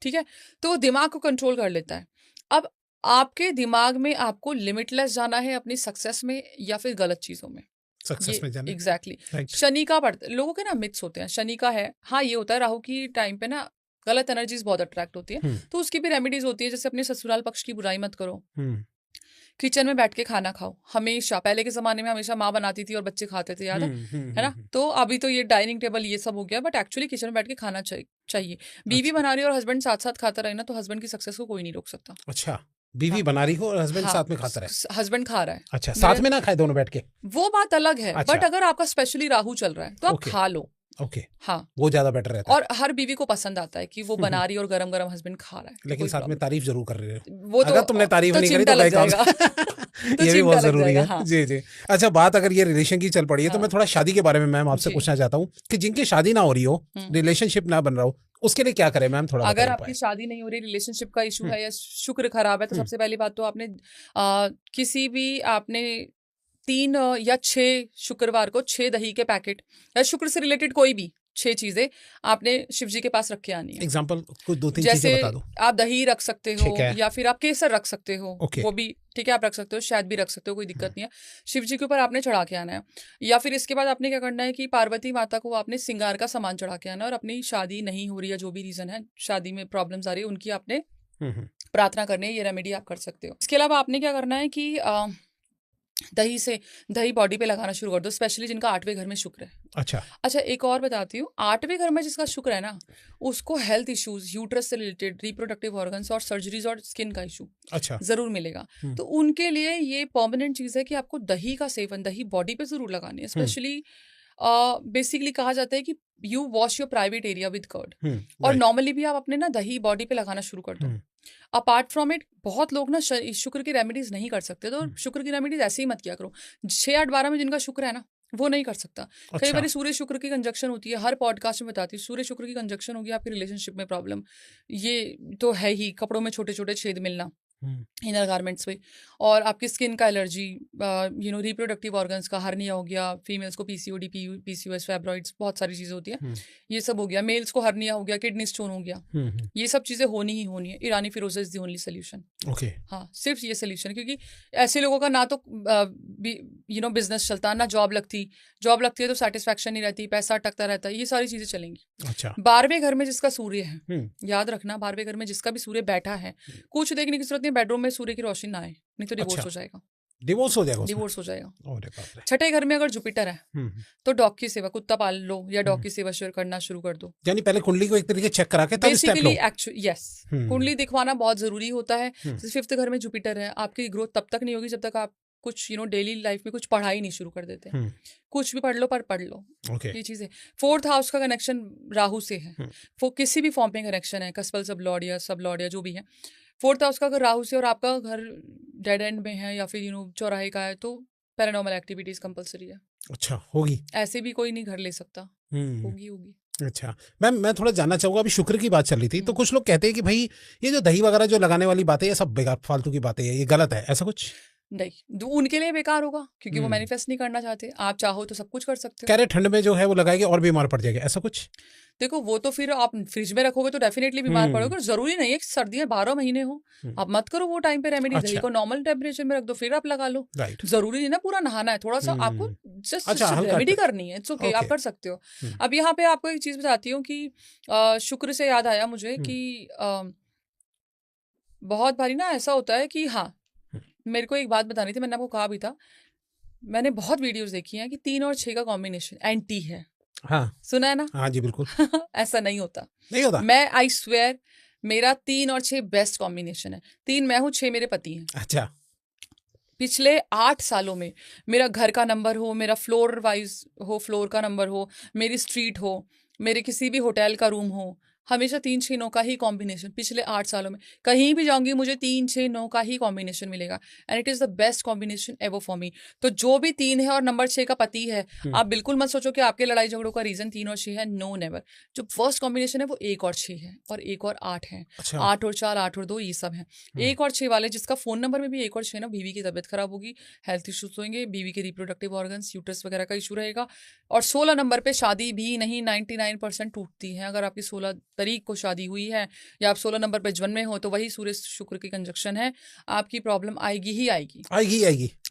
ठीक है, तो वो दिमाग को कंट्रोल कर लेता है। अब आपके दिमाग में आपको लिमिटलेस जाना है अपनी सक्सेस में या फिर गलत चीजों में, सक्सेस में जाना। एग्जैक्टली। शनि का पड़ता, लोगों के ना मिथ्स होते हैं। शनि का है, हाँ, ये होता है राहु की टाइम पे ना गलत एनर्जीज बहुत अट्रैक्ट होती है, तो उसकी भी रेमेडीज होती है। जैसे अपने ससुराल पक्ष की बुराई मत करो, किचन में बैठ के खाना खाओ हमेशा। पहले के जमाने में हमेशा माँ बनाती थी और बच्चे खाते थे, याद है ना? तो अभी तो ये डाइनिंग टेबल ये सब हो गया, बट एक्चुअली किचन में बैठ के खाना चाहिए। बीवी बना रही है और हस्बैंड साथ साथ खाता रहे ना, तो हस्बैंड की सक्सेस को कोई नहीं रोक सकता। अच्छा। बीवी हाँ। बना रही हो और हस्बैंड हाँ, साथ में खाता रहे। हस्बैंड खा रहा है, अच्छा, साथ में ना खाए दोनों बैठ के। वो बात अलग है। अच्छा। बट अगर आपका स्पेशली राहु चल रहा है तो आप ओके। खा लो। ओके, हाँ, वो ज्यादा बेटर रहता है। और हर बीवी को पसंद आता है कि वो बना रही है और गरम गरम हस्बैंड खा रहा है, तो लेकिन कोई साथ में प्रॉब्लम तारीफ जरूर कर रहे हो। वो तो अगर तुमने तारीफ नहीं करी चिमटा तो लग गए काम जाएगा। से। तो ये भी चिमटा बहुत लग जरूरी जाएगा, है। हाँ। जी जी। अच्छा, बात अगर ये रिलेशन की चल पड़ी है तो मैं हाँ। थोड़ा शादी के बारे में मैम आपसे जी। पूछना चाहता हूँ कि जिनकी शादी ना हो रही हो, रिलेशनशिप ना बन रहा हो, उसके लिए क्या करें मैम, थोड़ा अगर बताइए आपकी उपाय। शादी नहीं हो रही, रिलेशनशिप का इशू है या शुक्र खराब है, तो सबसे पहली बात तो आपने किसी भी आपने 3 या 6 शुक्रवार को 6 दही के पैकेट या शुक्र से रिलेटेड कोई भी 6 चीजें आपने शिव जी के पास रख के आनी है। एग्जाम्पल कुछ 2-3 जैसे चीजें बता दो। आप दही रख सकते हो ठीक है। या फिर आप केसर रख सकते हो, ओके। वो भी ठीक है, आप रख सकते हो, शायद भी रख सकते हो, कोई दिक्कत नहीं है। शिव जी के ऊपर आपने चढ़ा के आना है। या फिर इसके बाद आपने क्या करना है कि पार्वती माता को आपने श्रृंगार का सामान चढ़ा के आना है, और अपनी शादी नहीं हो रही है, जो भी रीजन है, शादी में प्रॉब्लम्स आ रही है, उनकी आपने प्रार्थना करनी है। ये रेमेडी आप कर सकते हो। इसके अलावा आपने क्या करना है कि दही बॉडी पे लगाना शुरू कर दो, स्पेशली जिनका 8वें घर में शुक्र है। अच्छा, एक और बताती हूँ, 8वें घर में जिसका शुक्र है ना, उसको हेल्थ इश्यूज, यूट्रस से रिलेटेड, रिप्रोडक्टिव ऑर्गन्स और सर्जरीज और स्किन का इशू जरूर मिलेगा। तो उनके लिए ये परमानेंट चीज है कि आपको दही का सेवन, दही बॉडी पे जरूर लगानी है। स्पेशली बेसिकली कहा जाता है कि you wash your private area with curd, और नॉर्मली भी आप अपने ना दही बॉडी पे लगाना शुरू कर दो। अपार्ट फ्रॉम इट, बहुत लोग ना शुक्र की रेमेडीज नहीं कर सकते, तो शुक्र की रेमेडीज ऐसे ही मत किया करो। 6, 8, 12 में जिनका शुक्र है ना, वो नहीं कर सकता। कई बार सूर्य शुक्र की कंजक्शन होती है, हर पॉडकास्ट में बताती हूँ, सूर्य शुक्र की कंजक्शन होगी, आपकी रिलेशनशिप में प्रॉब्लम, ये तो है ही। कपड़ों में छोटे छोटे छेद मिलना, इनर गारमेंट्स पे, और आपकी स्किन का एलर्जी, रिप्रोडक्टिव ऑर्गन्स का हर्निया हो गया, फीमेल्स को पीसीओडी, पीसीओएस, फैब्रॉइड्स, बहुत सारी चीजें होती है, ये सब हो गया। मेल्स को हर्निया हो गया, किडनी स्टोन हो गया, ये सब चीजें होनी ही होनी है। ईरानी फिरोजा is the only solution. Okay. हाँ, सिर्फ ये सोल्यूशन, क्योंकि ऐसे लोगों का ना तो बिजनेस चलता, ना जॉब लगती है तो सेटिस्फैक्शन नहीं रहती, पैसा अटकता रहता है, ये सारी चीजें चलेंगी। अच्छा। 12वें घर में जिसका सूर्य है, याद रखना, 12वें घर में जिसका भी सूर्य बैठा है, कुछ देखने की जरूरत नहीं, बेडरूम में सूर्य की रोशनी ना आए, नहीं तो डिवोर्स हो जाएगा। डिवोर्स हो जाएगा? डिवोर्स हो जाएगा। अरे बाप रे। 6ठे घर में अगर जुपिटर है तो डॉग की सेवा, कुत्ता पाल लो या डॉग की सेवा शेयर करना शुरू कर दो। यानी पहले कुंडली को एक तरीके चेक करा के तब स्टेप लो। बेसिकली यस, कुंडली दिखवाना बहुत जरूरी होता है। 5th घर में जुपिटर है, आपकी ग्रोथ तब तक नहीं होगी जब तक आप कुछ डेली लाइफ में कुछ पढ़ाई नहीं शुरू कर देते। कुछ भी पढ़ लो, पर पढ़ लो, ये चीजें। 4th हाउस का कनेक्शन राहु से है, वो किसी भी फॉर्म में कनेक्शन है, कस्पल सब लॉर्ड या जो भी है। 4th हाउस का अगर राहु से और आपका घर डेड एंड में है या फिर चौराहे का है, तो पैरानॉर्मल एक्टिविटीज कंपलसरी है। अच्छा, होगी? ऐसे भी कोई नहीं घर ले सकता, होगी। अच्छा मैम, मैं थोड़ा जानना चाहूंगा, अभी शुक्र की बात चल रही थी, तो कुछ लोग कहते हैं कि भाई ये जो दही वगैरह जो लगाने वाली बातें, ये सब बेकार फालतू की बातें है, ये गलत है, ऐसा कुछ? नहीं, उनके लिए बेकार होगा क्योंकि वो मैनिफेस्ट नहीं करना चाहते। आप चाहो तो सब कुछ कर सकते हो। कह रहे ठंड में जो है वो लगाएंगे और बीमार पड़ जाएगा, ऐसा कुछ? देखो, वो तो फिर आप फ्रिज में रखोगे तो डेफिनेटली बीमार पड़ोगे, जरूरी नहीं है कि सर्दियां 12 महीने हो। आप मत करो वो टाइम पे रेमेडी। दही को नॉर्मल टेम्परेचर में रख दो, फिर आप लगा लो। जरूरी नहीं ना पूरा नहाना है, थोड़ा सा आपको जस्ट रेमेडी करनी है, इट्स ओके, आप कर सकते हो। अब यहाँ पे आपको एक चीज बताती हूँ कि शुक्र से याद आया मुझे कि बहुत बारी ना ऐसा होता है कि, हाँ, मेरे को एक बात बतानी थी, मैंने आपको कहा भी था, मैंने बहुत वीडियोस देखी हैं कि 3 और 6 का कॉम्बिनेशन एंटी है। हाँ, सुना है ना? हाँ जी, बिल्कुल। ऐसा नहीं होता, नहीं होता। मैं आई स्वेयर, मेरा 3 और 6 बेस्ट कॉम्बिनेशन है। 3 मैं हूँ, 6 मेरे पति हैं। अच्छा। पिछले 8 सालों में मेरा घर का नंबर हो, मेरा फ्लोर वाइज हो, फ्लोर का नंबर हो, मेरी स्ट्रीट हो, मेरे किसी भी होटल का रूम हो, हमेशा 3, 6, 9 का ही कॉम्बिनेशन। पिछले 8 सालों में कहीं भी जाऊंगी मुझे 3, 6, 9 का ही कॉम्बिनेशन मिलेगा, and it is the best combination ever for me. तो जो भी 3 है और नंबर 6 का पति है, आप बिल्कुल मत सोचो कि आपके लड़ाई झगड़ों का रीजन 3 और 6 है। No, never. जो फर्स्ट कॉम्बिनेशन है वो 1 और 6 है, और 1 और 8 है। 8 और 4, 8 और 2, ये सब है। 1 और 6 वाले जिसका फोन नंबर में भी 1 और 6 ना, बीवी की तबियत खराब होगी, हेल्थ इश्यूज होंगे, बीवी के रिप्रोडक्टिव ऑर्गन्स, यूट्रस वगैरह का इशू रहेगा। और 16 नंबर पे शादी भी नहीं, 99% टूटती है। अगर आपकी 16 तारीख को शादी हुई है या आप 16 नंबर पे जन्मे हो, तो वही सूर्य शुक्र की कंजक्शन है, आपकी प्रॉब्लम आएगी ही आएगी,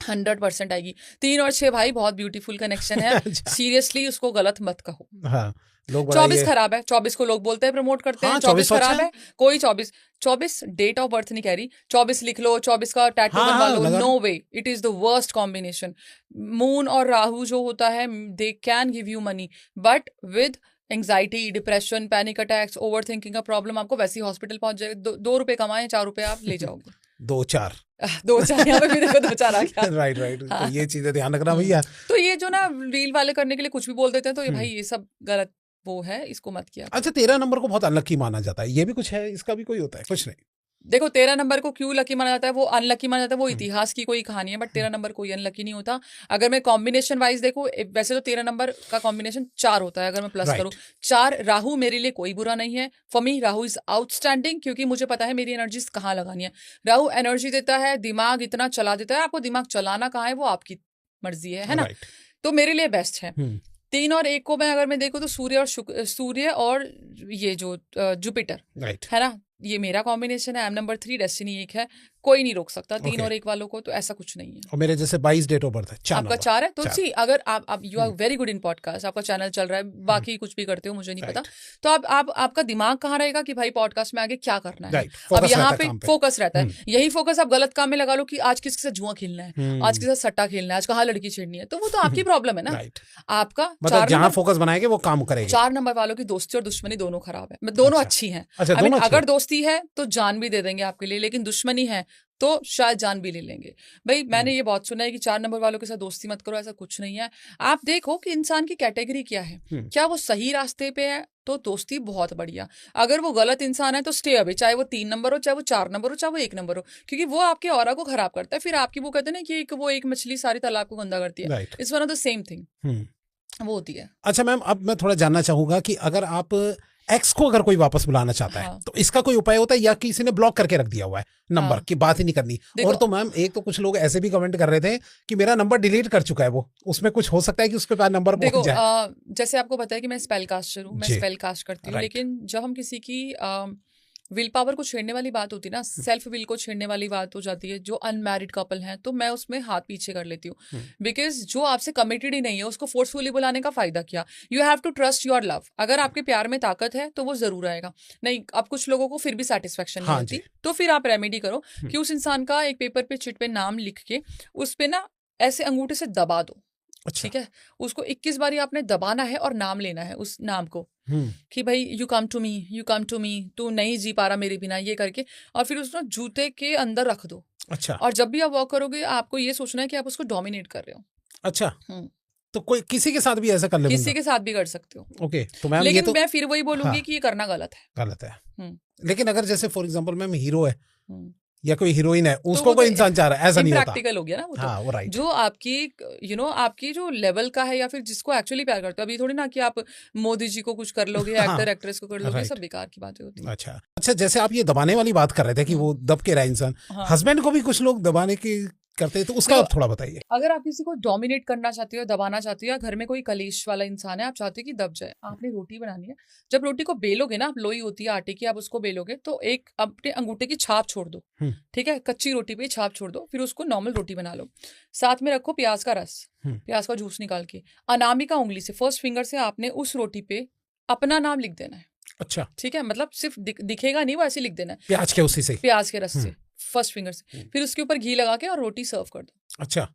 100% आएगी। 3 और 6 भाई बहुत ब्यूटीफुल कनेक्शन है। सीरियसली उसको गलत मत कहो। हाँ, 24 खराब है, 24 को लोग बोलते हैं, प्रमोट करते हैं। 24 खराब है, कोई 24 डेट ऑफ बर्थ नहीं कह रही, 24 लिख लो, 24 का टैटू बनवा लो। No way, it is the worst combination. Moon और राहु जो होता है, they can give you money, but with anxiety, depression, panic attacks, over thinking का प्रॉब्लम, आपको वैसे ही हॉस्पिटल पहुंच जाएगा। 2 रुपए कमाएं, 4 रुपए आप ले जाओगे। 2-4 2-4 यहाँ पे भी देखो 2-4 आ गया। राइट हाँ। तो ये चीजें ध्यान रखना भैया। तो ये जो ना रील वाले करने के लिए कुछ भी बोल देते हैं, तो ये हम्म। भाई ये सब गलत वो है, इसको मत किया करो। अच्छा 13 नंबर को बहुत अनलकी माना जाता है, ये भी कुछ है, इसका भी कोई होता है? कुछ नहीं। देखो 13 नंबर को क्यों लकी माना जाता है, वो अनलकी माना जाता है, वो हम्म। इतिहास की कोई कहानी है, बट 13 नंबर कोई अनलकी नहीं होता। अगर मैं कॉम्बिनेशन वाइज देखूं, वैसे तो 13 नंबर का कॉम्बिनेशन 4 होता है, अगर मैं प्लस Right. करूं 4, राहु मेरे लिए कोई बुरा नहीं है। For me Rahu is outstanding, क्योंकि मुझे पता है मेरी एनर्जी कहाँ लगानी है। राहु एनर्जी देता है, दिमाग इतना चला देता है, आपको दिमाग चलाना कहाँ है वो आपकी मर्जी है ना। Right. तो मेरे लिए बेस्ट है। 3 और 1 को मैं अगर मैं देखूं तो सूर्य और ये जो जुपिटर राइट है ना, ये मेरा कॉम्बिनेशन है। नंबर 3 डेस्टिनी 1 है, कोई नहीं रोक सकता 3 Okay. और 1 वालों को, तो ऐसा कुछ नहीं है। और मेरे जैसे 22 डेट ऑफ बर्थ है, 4 आपका नंबर। 4 है तो 4. सी, अगर आप you are very good in podcast, आपका चैनल चल रहा है, बाकी कुछ भी करते हो मुझे नहीं पता, Right. तो आप आपका दिमाग कहाँ रहेगा कि भाई पॉडकास्ट में आगे क्या करना है। राइट अब फोकस यहाँ रहता पे है काम पे। फोकस रहता है। यही फोकस आप गलत काम में लगा लो कि आज किसके साथ जुआ खेलना है, आज किसके साथ सट्टा खेलना है, आज कहाँ लड़की छेड़नी है, तो वो तो आपकी प्रॉब्लम है ना। राइट आपका मतलब जहाँ फोकस बनाएंगे वो काम करेंगे। 4 नंबर वालों की दोस्ती और दुश्मनी दोनों खराब है, दोनों अच्छा। अच्छी हैं। अच्छा I mean, दोनों अच्छे अगर हैं। दोस्ती है तो जान भी दे देंगे आपके लिए, लेकिन दुश्मनी है तो शायद जान भी ले लेंगे। भाई मैंने ये बहुत सुना है कि 4 नंबर वालों के साथ दोस्ती मत करो, ऐसा कुछ नहीं है। आप देखो कि इंसान की कैटेगरी क्या है, क्या वो सही रास्ते पे है तो दोस्ती बहुत बढ़िया, अगर वो गलत इंसान है तो स्टे अवे, चाहे वो 3 नंबर हो, चाहे वो 4 नंबर हो, चाहे वो 1 नंबर हो, क्योंकि वो आपके ऑरा को खराब करता है। फिर आपकी वो कहते हैं ना कि वो एक मछली सारी तालाब को गंदा करती है, right it's one of the same thing वो होती है। अच्छा मैम अब मैं थोड़ा जानना चाहूंगा कि अगर आप एक्स को अगर कोई वापस बुलाना चाहता है हाँ। तो इसका कोई उपाय होता है या किसी ने ब्लॉक करके रख दिया हुआ है नंबर हाँ। की बात ही नहीं करनी? देखो- और तो मैम एक तो कुछ लोग ऐसे भी कमेंट कर रहे थे कि मेरा नंबर डिलीट कर चुका है वो, उसमें कुछ हो सकता है कि उसके पास नंबर देखो पहुंच जाए? जैसे आपको पता है कि मैं स्पेल कास्टर हूँ, मैं जी। स्पेल कास्ट करती हूँ, Right. लेकिन जब हम किसी की विल पावर को छेड़ने वाली बात होती है ना, सेल्फ विल को छेड़ने वाली बात हो जाती है, जो अनमैरिड कपल हैं, तो मैं उसमें हाथ पीछे कर लेती हूँ। बिकॉज जो आपसे कमिटेड ही नहीं है उसको फोर्सफुली बुलाने का फायदा क्या। You have to trust your love, अगर आपके प्यार में ताकत है तो वो जरूर आएगा। नहीं, अब कुछ लोगों को फिर भी सेटिस्फेक्शन नहीं हाँ होती, जी। तो फिर आप रेमेडी करो कि उस इंसान का एक पेपर पे चिट पे नाम लिख के उस पे ना ऐसे अंगूठे से दबा दो। अच्छा ठीक है, उसको 21 बारी आपने दबाना है और नाम लेना है उस नाम को, कि भाई यू कम टू मी, तू नहीं जी पा रहा मेरे बिना, ये करके, और फिर उसको जूते के अंदर रख दो। अच्छा और जब भी आप वॉक करोगे आपको ये सोचना है कि आप उसको डोमिनेट कर रहे हो। अच्छा हम्म। तो कोई किसी के साथ भी ऐसा कर ले किसी बंदा? के साथ भी कर सकते हो, ओके तो मैम ये लेकिन तो मैं फिर वही बोलूंगी हाँ। कि ये करना गलत है। गलत है। हम्म। लेकिन अगर जैसे फॉर एग्जांपल मैम हीरो है हम्म। या कोई हीरोइन है उसको वो कोई तो इंसान चाह रहा है, ऐसा नहीं होता। इम्प्रैक्टिकल हो गया ना वो तो। हाँ वो राइट। जो आपकी आपकी जो लेवल का है या फिर जिसको एक्चुअली प्यार करते हो, अभी थोड़ी ना कि आप मोदी जी को कुछ कर लोगे, हाँ, एक्टर एक्ट्रेस को कर लोगे, right. सब बेकार की बातें होती है। अच्छा जैसे आप ये दबाने वाली बात कर रहे थे कि वो दब के रहा इंसान, हाँ। हस्बैंड को भी कुछ लोग दबाने की करते हैं, तो उसका देखो, आप थोड़ा बताइए। अगर आप किसी को डोमिनेट करना चाहते हो, दबाना चाहते हो, या घर में कोई कलेश वाला इंसान है, आप चाहते हो कि दब जाए, आपने रोटी बनानी है, जब रोटी को बेलोगे ना, आप लोई होती है आटे की, आप उसको बेलोगे तो एक अपने अंगूठे की छाप छोड़ दो। ठीक है, कच्ची रोटी पे छाप छोड़ दो, फिर उसको नॉर्मल रोटी बना लो, साथ में रखो प्याज का रस, प्याज का जूस निकाल के, अनामिका उंगली से फर्स्ट फिंगर से आपने उस रोटी पे अपना नाम लिख देना है। अच्छा ठीक है, मतलब सिर्फ दिखेगा नहीं, वो ऐसे लिख देना है प्याज के उसी से, प्याज के रस से, फर्स्ट फिंगर से, फिर उसके ऊपर घी लगा के और रोटी सर्व कर दो। अच्छा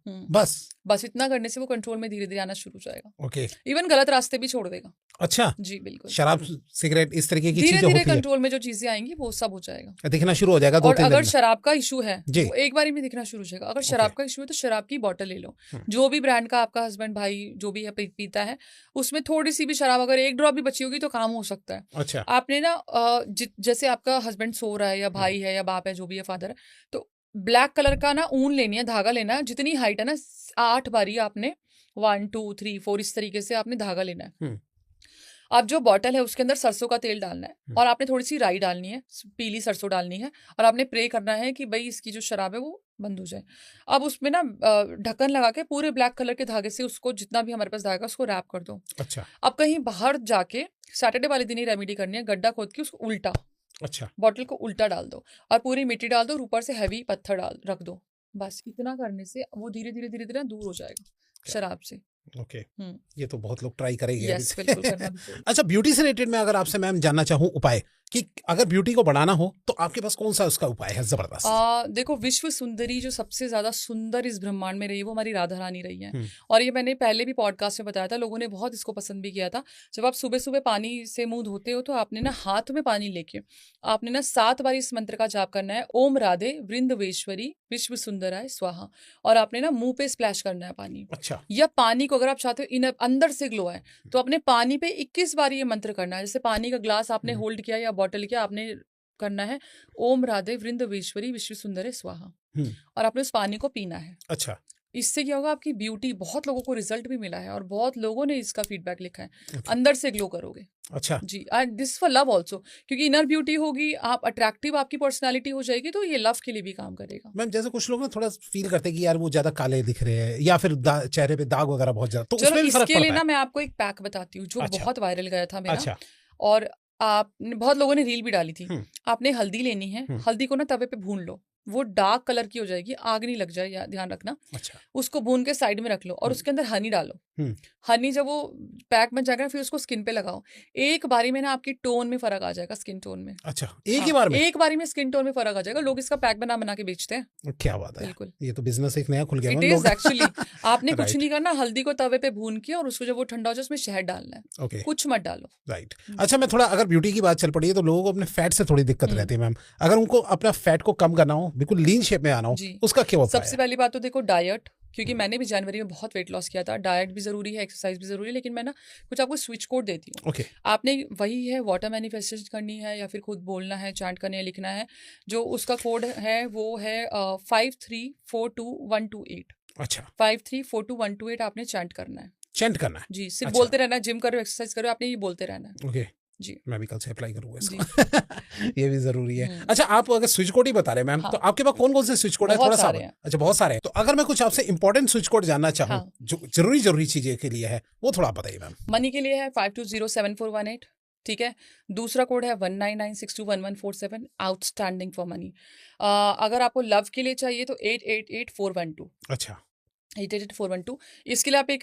बस इतना करने से वो कंट्रोल में धीरे धीरे आना शुरू हो जाएगा। ओके इवन गलत रास्ते भी छोड़ देगा। अच्छा जी बिल्कुल, शराब सिगरेट इस तरीके की धीरे चीजें धीरे होती है, कंट्रोल में जो चीजें आएंगी वो सब हो जाएगा, दिखना शुरू हो जाएगा 2-3 और दिन अगर में। शराब का इशू है जी। वो एक बार में दिखना शुरू हो जाएगा। अगर शराब का इशू है तो शराब की बोतल ले लो, जो भी ब्रांड का आपका हस्बैंड भाई जो भी है पीता है, उसमें थोड़ी सी भी शराब अगर एक ड्रॉप भी बची होगी तो काम हो सकता है। अच्छा आपने ना जैसे आपका हस्बैंड सो रहा है या भाई है या बाप है जो भी है फादर है, तो ब्लैक कलर का ना ऊन लेनी है, धागा लेना है, जितनी हाइट है ना 8 बारी आपने 1 2 3 4 इस तरीके से आपने धागा लेना है। अब जो बॉटल है उसके अंदर सरसों का तेल डालना है और आपने थोड़ी सी राई डालनी है, पीली सरसों डालनी है, और आपने प्रे करना है कि भाई इसकी जो शराब है वो बंद हो जाए। अब उसमें ना ढक्कन लगा के पूरे ब्लैक कलर के धागे से उसको जितना भी हमारे पास धागा उसको रैप कर दो। अच्छा अब कहीं बाहर जाके सैटरडे वाले दिन ही रेमेडी करनी है, गड्ढा खोद के उसको उल्टा, अच्छा बॉटल को उल्टा डाल दो और पूरी मिट्टी डाल दो और ऊपर से हैवी पत्थर रख दो। बस इतना करने से वो धीरे धीरे दूर हो जाएगा शराब से। ओके ये तो बहुत लोग ट्राई करेंगे। यस बिल्कुल करना भी चाहिए। अच्छा ब्यूटी से रिलेटेड मैं अगर आपसे मैम जानना चाहूँ उपाय कि अगर ब्यूटी को बढ़ाना हो तो आपके पास कौन सा उसका उपाय है जबरदस्त? देखो, विश्व सुंदरी जो सबसे ज्यादा सुंदर इस ब्रह्मांड में रही है वो हमारी राधा रानी रही है। हम्म। और ये मैंने पहले भी पॉडकास्ट में बताया था, लोगों ने बहुत इसको पसंद भी किया था। जब आप सुबह सुबह पानी से मुंह धोते हो तो आपने ना हाथ में पानी लेके आपने ना 7 बार इस मंत्र का जाप करना है, ओम राधे वृंदवेश्वरी विश्व सुंदराय स्वाहा। और आपने ना मुंह पे स्प्लैश करना है पानी। अच्छा। या पानी को अगर आप चाहते हो इन अंदर से ग्लो आए तो अपने पानी पे 21 बार ये मंत्र करना है। जैसे पानी का ग्लास आपने होल्ड किया या बॉटल किया, आपने करना है ओम राधे वृंदवेश्वरी विश्व सुंदरे स्वाहा। और आपने उस पानी को पीना है। अच्छा। इससे क्या होगा, आपकी ब्यूटी, बहुत लोगों को रिजल्ट भी मिला है और बहुत लोगों ने इसका फीडबैक लिखा है, अंदर से ग्लो करोगे। अच्छा जी, and this for love also, क्योंकि इनर ब्यूटी होगी, आप अट्रैक्टिव, आपकी पर्सनालिटी हो जाएगी, तो ये लव के लिए भी काम करेगा। मैम जैसे कुछ लोग ना थोड़ा फील करते हैं कि यार वो ज्यादा काले दिख रहे हैं या फिर चेहरे पे दाग वगैरह बहुत ज्यादा, तो चलो उसमें भी फर्क इसके लिए पड़ता ना है? मैं आपको एक पैक बताती हूँ जो अच्छा। बहुत वायरल गया था मेरा। अच्छा। और आप बहुत लोगों ने रील भी डाली थी। आपने हल्दी लेनी है, हम्म। हल्दी को ना तवे पे भून लो, वो डार्क कलर की हो जाएगी, आग नहीं लग जाए, ध्यान रखना। अच्छा। उसको भून के साइड में रख लो और उसके अंदर हनी डालो। हनी जब वो पैक में जाएगा फिर उसको स्किन पे लगाओ। एक बारी में ना आपकी टोन में फर्क आ जाएगा, स्किन टोन में। अच्छा, एक ही बार में? एक बारी में स्किन टोन में फर्क आ जाएगा। लोग इसका पैक बना बना के बेचते हैं। क्या बात है, बिल्कुल, ये तो बिजनेस एक नया खुल गया इट मैम इज लोग। एक्चुअली। आपने कुछ राइट। नहीं करना, हल्दी को तवे पे भून के और उसको जब वो ठंडा हो जाए उसमें शहद डालना है। ओके। कुछ मत डालो। राइट। अच्छा, मैं थोड़ा, अगर ब्यूटी की बात चल पड़ी है तो लोगों को अपने फैट से थोड़ी दिक्कत रहती है मैम, अगर उनको अपना फैट को कम करना हो, बिल्कुल लीन शेप में आना हो, जी। उसका क्या उपाय सबसे है? पहली बात तो देखो डाइट, क्योंकि मैंने भी जनवरी में बहुत वेट लॉस किया था। डाइट भी जरूरी है, एक्सरसाइज भी जरूरी है, लेकिन मैं ना कुछ आपको स्विच कोड देती हूँ। ओके। आपने वही है, वाटर मैनिफेस्टेशन करनी है या फिर खुद बोलना है, चैंट करने, लिखना है। जो उसका कोड है वो है 5342 128। अच्छा, 5342 128 आपने चैंट करना है। चैंट करना है? जी, सिर्फ अच्छा। बोलते रहना है। जिम करो, एक्सरसाइज करो, आपने ये बोलते रहना है। ओके जी, मैं भी कल से अप्लाई करूंगा जी। इसको। ये भी जरूरी है। अच्छा, आप अगर स्विच कोड ही बता रहे हैं मैम, हाँ। तो आपके पास कौन कौन से स्विच कोड है? बहुत थोड़ा सा। सारे हैं। अच्छा, बहुत सारे हैं। तो अगर मैं कुछ आपसे इंपॉर्टेंट स्विच कोड जानना चाहूँ, हाँ। जो जरूरी चीजें के लिए है, वो थोड़ा आप बताइए मैम। मनी के लिए है 520741 ठीक है। दूसरा कोड है 1996211147 आउटस्टैंडिंग फॉर मनी। अगर आपको लव के लिए चाहिए तो 888412। अच्छा। 888412। इसके लिए आप एक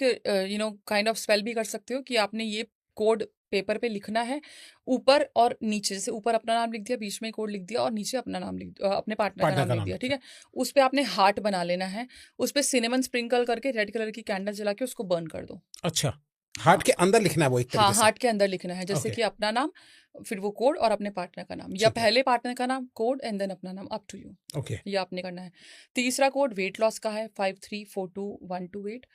काइंड ऑफ स्पेल भी कर सकते हो कि आपने ये कोड पेपर पे लिखना है, ऊपर और नीचे। जैसे ऊपर अपना नाम लिख दिया, बीच में कोड लिख दिया और नीचे अपना नाम अपने पार्टनर का नाम लिख दिया, ठीक है। उस पे आपने हार्ट बना लेना है, उस पे सिनेमन स्प्रिंकल करके रेड कलर की कैंडल जला के उसको बर्न कर दो। अच्छा, हार्ट के अंदर लिखना है वो एक तरीके हाँ, से? हार्ट के अंदर लिखना है, जैसे Okay. कि अपना नाम, फिर वो कोड और अपने पार्टनर का नाम, या ठीक है। पहले पार्टनर का नाम, कोड एंड देन अपना नाम, अप टू यू। ओके। ये आपने करना है। तीसरा कोड वेट लॉस का है 5342 128।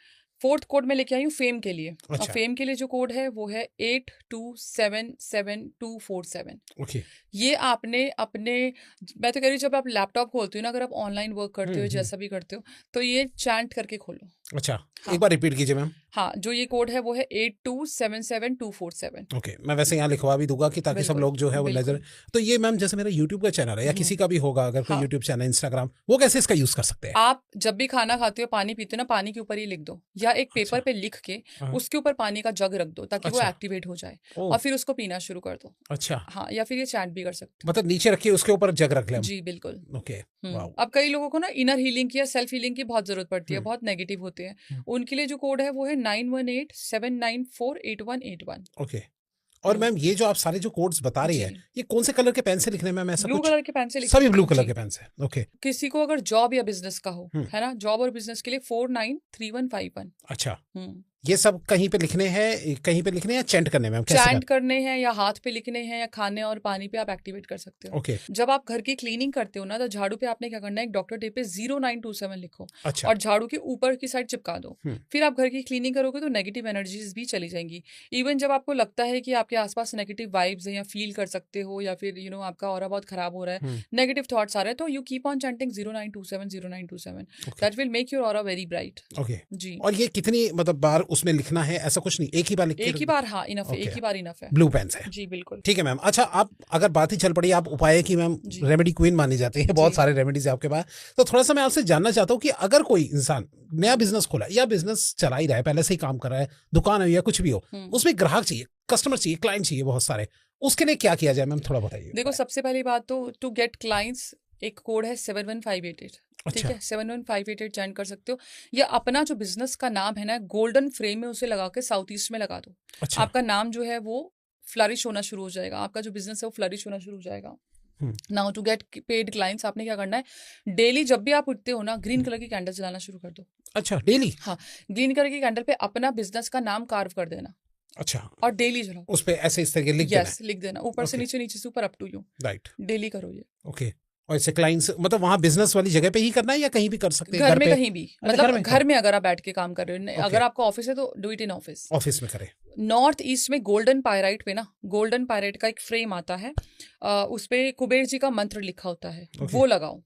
फोर्थ कोड में लेके आई हूँ फेम के लिए। और अच्छा। फेम के लिए जो कोड है वो है 82777247। ओके। ये आपने अपने, मैं तो कह रही हूँ जब आप लैपटॉप खोलते हो ना, अगर आप ऑनलाइन वर्क करते हो जैसा भी करते हो, तो ये चैंट करके खोलो। अच्छा, हाँ। एक बार रिपीट कीजिए मैम। हाँ, जो ये कोड है वो है 82777247। ओके, मैं वैसे यहाँ लिखवा भी दूंगा कि ताकि सब बिल्कुल, लोग जो है वो बिल्कुल। नजर। तो ये मैम जैसे मेरा यूट्यूब का चैनल है या किसी का भी होगा, अगर कोई हाँ। यूट्यूब चैनल, इंस्टाग्राम, वो कैसे इसका यूज कर सकते हैं? आप जब भी खाना खाते हो, पानी पीते हो ना, पानी के ऊपर ही लिख दो या एक पेपर अच्छा। पे लिख के हाँ। उसके ऊपर पानी का जग रख दो ताकि वो अच्छा। एक्टिवेट हो जाए, ओह। और फिर उसको पीना शुरू कर दो। अच्छा, हाँ, या फिर ये चैंट भी कर सकते मतलब नीचे रखिए, उसके ऊपर जग रख ले हो। हम। जी बिल्कुल। ओके। वाओ। अब कई लोगों को ना इनर हीलिंग की या सेल्फ हीलिंग की बहुत जरूरत पड़ती है, बहुत नेगेटिव होते हैं, उनके लिए जो कोड है वो है 9187948181। ओके। और मैम ये जो आप सारे जो कोड्स बता रही है, जी। ये कौन से कलर के पेन से लिखने में मैम? ऐसा ब्लू कुछ? कलर के पेन से लिख सभी सकते ब्लू हो, कलर जी। के पेन से? ओके। किसी को अगर जॉब या बिजनेस का हो, है ना, जॉब और बिजनेस के लिए 493151। अच्छा, ये सब कहीं पे लिखने हैं, कहीं पे लिखने हैं या चैंट करने में? चैंट करने हैं या हाथ पे लिखने हैं या खाने और पानी पे आप एक्टिवेट कर सकते हो। ओके। जब आप घर की क्लीनिंग करते हो ना, तो झाड़ू पे आपने क्या करना है, एक डॉक्टर टेप पे 0927 लिखो। अच्छा। और झाड़ू के ऊपर की साइड चिपका दो। फिर आप घर की क्लीनिंग करोगे तो नेगेटिव एनर्जीज भी चली जाएंगी। इवन जब आपको लगता है कि आपके आसपास नेगेटिव वाइब्स हैं या फील कर सकते हो, या फिर आपका ऑरा बहुत खराब हो रहा है, नेगेटिव थॉट्स आ रहे हैं, तो you keep on chanting 0927 that will make your aura very bright. Okay जी। और ये कितनी मतलब बार उसमें लिखना है? ऐसा कुछ नहीं, एक ही बार लिख के? एक ही बार, हाँ, इनफ है, एक ही बार इनफ है। ब्लू पेन से? जी बिल्कुल। ठीक है मैम। अच्छा, आप अगर बात ही चल पड़ी, आप उपाय की मैम रेमेडी क्वीन मानी जाती है, बहुत सारे रेमेडीज है आपके पास, तो थोड़ा सा मैं आपसे जानना चाहता हूँ कि अगर कोई इंसान नया बिजनेस खोला या बिजनेस चला ही रहा है, पहले से ही काम कर रहा है, दुकान हो या कुछ भी हो, उसमें ग्राहक चाहिए, कस्टमर चाहिए, क्लाइंट चाहिए बहुत सारे, उसके लिए क्या किया जाए मैम? थोड़ा बताइए। देखो, सबसे पहली बात तो टू गेट क्लाइंट्स एक कोड है 71588। ठीक है, 71588 चैंट कर सकते हो, या अपना जो बिजनेस का नाम है ना, गोल्डन फ्रेम में उसे लगा के साउथ ईस्ट में लगा दो। अच्छा। आपका नाम जो है वो फ्लरिश होना शुरू हो जाएगा, आपका जो बिजनेस है वो फ्लरिश होना शुरू हो जाएगा। Now to get paid clients आपने क्या करना है, डेली जब भी आप उठते हो ना ग्रीन कलर की कैंडल जलाना शुरू कर दो। अच्छा, डेली? हाँ, ग्रीन कलर की कैंडल पे अपना बिजनेस का नाम कार्व कर देना। अच्छा, और डेली जलाओ। उस पे ऐसे इस तरीके लिख देना? यस, लिख देना, ऊपर से नीचे, नीचे से ऊपर, up to you. Right, daily करो ये। ओके। और इससे क्लाइंट्स मतलब वहां बिजनेस वाली जगह पे ही करना है या कहीं भी कर सकते हैं? घर में पे? कहीं भी, अच्छा, मतलब घर में अगर आप बैठ के काम कर रहे हो, अगर आपका ऑफिस है तो do it in office. Office में करें। नॉर्थ ईस्ट में गोल्डन पायराइट पे ना, गोल्डन पायराइट का एक फ्रेम आता है, उस पे कुबेर जी का मंत्र लिखा होता है, वो लगाओ।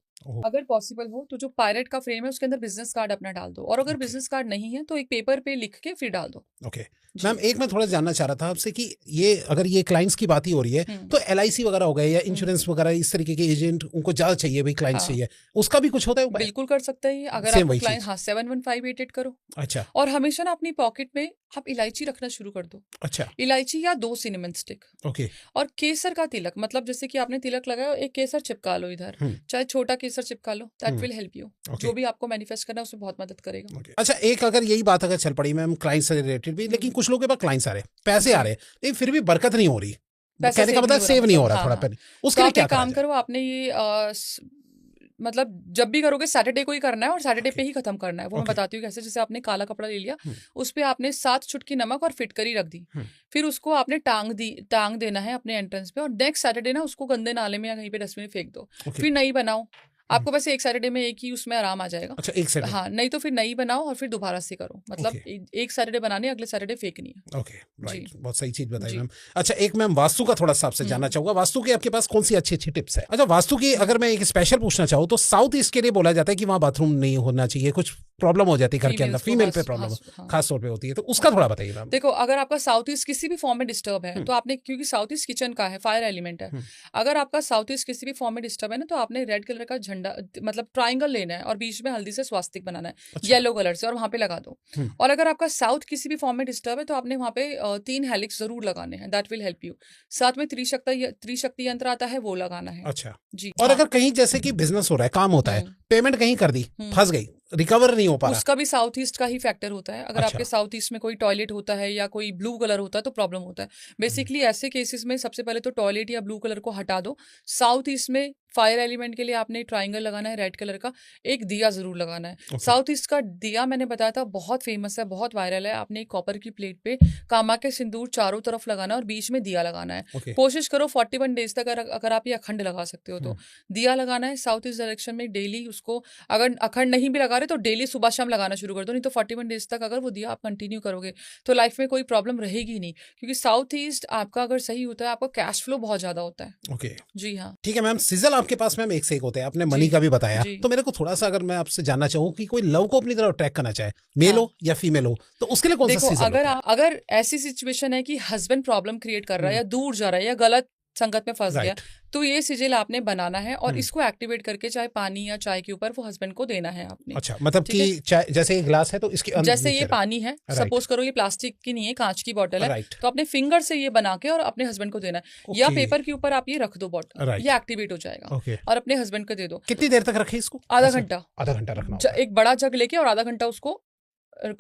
अगर पॉसिबल हो तो जो पायरेट का फ्रेम है उसके अंदर बिजनेस कार्ड अपना डाल दो, और अगर बिजनेस कार्ड नहीं है तो एक पेपर पे लिख के फिर डाल दो। ओके मैम, एक मैं थोड़ा जानना चाह रहा था आपसे कि ये अगर ये क्लाइंट्स की बात ही हो रही है तो LIC वगैरह हो गए या इंश्योरेंस वगैरह इस तरीके के एजेंट उनको ज्यादा चाहिए, भाई क्लाइंट्स चाहिए, उसका भी कुछ होता है? बिल्कुल कर सकते हैं अगर Same आपको क्लाइंट। हाँ, 71588 करो। अच्छा, और हमेशा ना अपनी पॉकेट में आप इलायची रखना शुरू कर दो। अच्छा, इलायची या 2 सिनेमन स्टिक। ओके। और केसर का तिलक, मतलब जैसे कि आपने तिलक लगाया, एक केसर चिपका लो इधर, चाहे छोटा केसर चिपका लो, दैट विल हेल्प यू। जो भी आपको मैनिफेस्ट करना है उसमें बहुत मदद करेगा। अच्छा, एक अगर यही बात अगर चल पड़ी मैम क्लाइंट से रिलेटेड भी, लेकिन कुछ लोगों के पास क्लाइंट्स आ रहे, पैसे आ रहे, लेकिन फिर भी बरकत नहीं हो रही, कहने का मतलब सेव नहीं हो रहा थोड़ा पैसे, उसके लिए क्या काम करो आपने? ये मतलब जब भी करोगे सैटरडे को ही करना है और सैटरडे पे ही खत्म करना है। वो मैं बताती हूँ कैसे। जैसे आपने काला कपड़ा ले लिया, उस पे आपने 7 चुटकी नमक और फिटकरी रख दी, फिर उसको आपने टांग देना है अपने एंट्रेंस पे, और नेक्स्ट सैटरडे ना उसको गंदे नाले में या कहीं पे डस्टबिन में फेंक दो। फिर नई बनाओ, आपको बस एक सैटरडे में एक ही उसमें आराम आ जाएगा। अच्छा, एक सैटरडे? हाँ, नहीं तो फिर नई बनाओ और फिर दोबारा से करो, मतलब एक सैटरडे बनानी, अगले सैटरडे फेंकनी है। ओके, राइट, बहुत सही चीज बताई मैम। अच्छा, एक मैम वास्तु का थोड़ा सा आपसे जानना चाहूंगा, वास्तु की आपके पास कौन सी अच्छी अच्छी टिप्स है? अच्छा, वास्तु की अगर मैं एक स्पेशल पूछना चाहूँ तो साउथ ईस्ट के लिए बोला जाता है कि वहाँ बाथरूम नहीं होना चाहिए, कुछ प्रॉब्लम हो जाती है घर के अंदर, फीमेल पे प्रॉब्लम खास तौर पे होती है, तो उसका थोड़ा बताइए मैम। देखो, अगर आपका साउथ ईस्ट किसी भी फॉर्म में डिस्टर्ब है तो आपने, क्योंकि साउथ ईस्ट किचन का है, फायर एलिमेंट है, अगर आपका साउथ ईस्ट किसी भी फॉर्म में डिस्टर्ब है ना, तो आपने रेड कलर का झंडा, मतलब ट्राइंगल लेना है और बीच में हल्दी से स्वास्तिक बनाना है, येलो कलर से, और वहां पे लगा दो। और अगर आपका साउथ किसी भी फॉर्म में डिस्टर्ब है तो आपने वहां पे 3 हेलिक्स जरूर लगाने हैं, दैट विल हेल्प यू। साथ में त्रिशक्ति यंत्र आता है, वो लगाना है। अच्छा जी। और अगर कहीं जैसे कि बिजनेस हो रहा है, काम होता है, पेमेंट कहीं कर दी, फंस गई, रिकवर नहीं हो पा रहा, उसका भी साउथ ईस्ट का ही फैक्टर होता है। अगर आपके साउथ ईस्ट में कोई टॉयलेट होता है या कोई ब्लू कलर होता है तो प्रॉब्लम होता है। बेसिकली ऐसे केसेस में सबसे पहले तो टॉयलेट या ब्लू कलर को हटा दो। साउथ ईस्ट में फायर एलिमेंट के लिए आपने ट्राइंगल लगाना है रेड कलर का, एक दिया जरूर लगाना है। साउथ ईस्ट का दिया मैंने बताया था बहुत फेमस है, बहुत वायरल है। आपने एक कॉपर की प्लेट पे कामा के सिंदूर चारों तरफ लगाना है और बीच में दिया लगाना है। कोशिश करो 41 डेज तक अगर आप ये अखंड लगा सकते हो तो दिया लगाना है साउथ ईस्ट डायरेक्शन में डेली। उसको अगर अखंड नहीं भी लगा रहे तो डेली सुबह शाम लगाना शुरू कर दो, नहीं तो 41 डेज तक अगर वो दिया आप कंटिन्यू करोगे तो लाइफ में कोई प्रॉब्लम रहेगी नहीं, क्योंकि साउथ ईस्ट आपका अगर सही होता है आपका कैश फ्लो बहुत ज्यादा होता है। ओके, जी हाँ, ठीक है मैम। सिजल आपके पास मैम एक से एक होते हैं, आपने मनी का भी बताया, तो मेरे को थोड़ा सा अगर मैं आपसे जानना चाहूँ कि कोई लव को अपनी तरफ अट्रैक्ट करना चाहे, मेल हो या फीमेल हो, तो उसके लिए कौन सा सीजन होता है? अगर ऐसी सिचुएशन है कि हस्बैंड प्रॉब्लम क्रिएट कर रहा है या दूर जा रहा है या गलत संगत में फंस गया, तो ये सिजिल आपने बनाना है और इसको एक्टिवेट करके चाहे पानी या चाय के ऊपर वो हस्बैंड को देना है आपने। अच्छा, मतलब कि चाय जैसे एक ग्लास है तो इसके जैसे ये पानी है, सपोज करो ये प्लास्टिक की नहीं है, कांच की बोतल है, तो अपने फिंगर से ये बना के और अपने हस्बैंड को देना है, या पेपर के ऊपर आप ये रख दो बोतल, ये एक्टिवेट हो जाएगा और अपने हस्बैंड को दे दो। कितनी देर तक रखे इसको? आधा घंटा। आधा घंटा रखना, एक बड़ा जग लेके और आधा घंटा उसको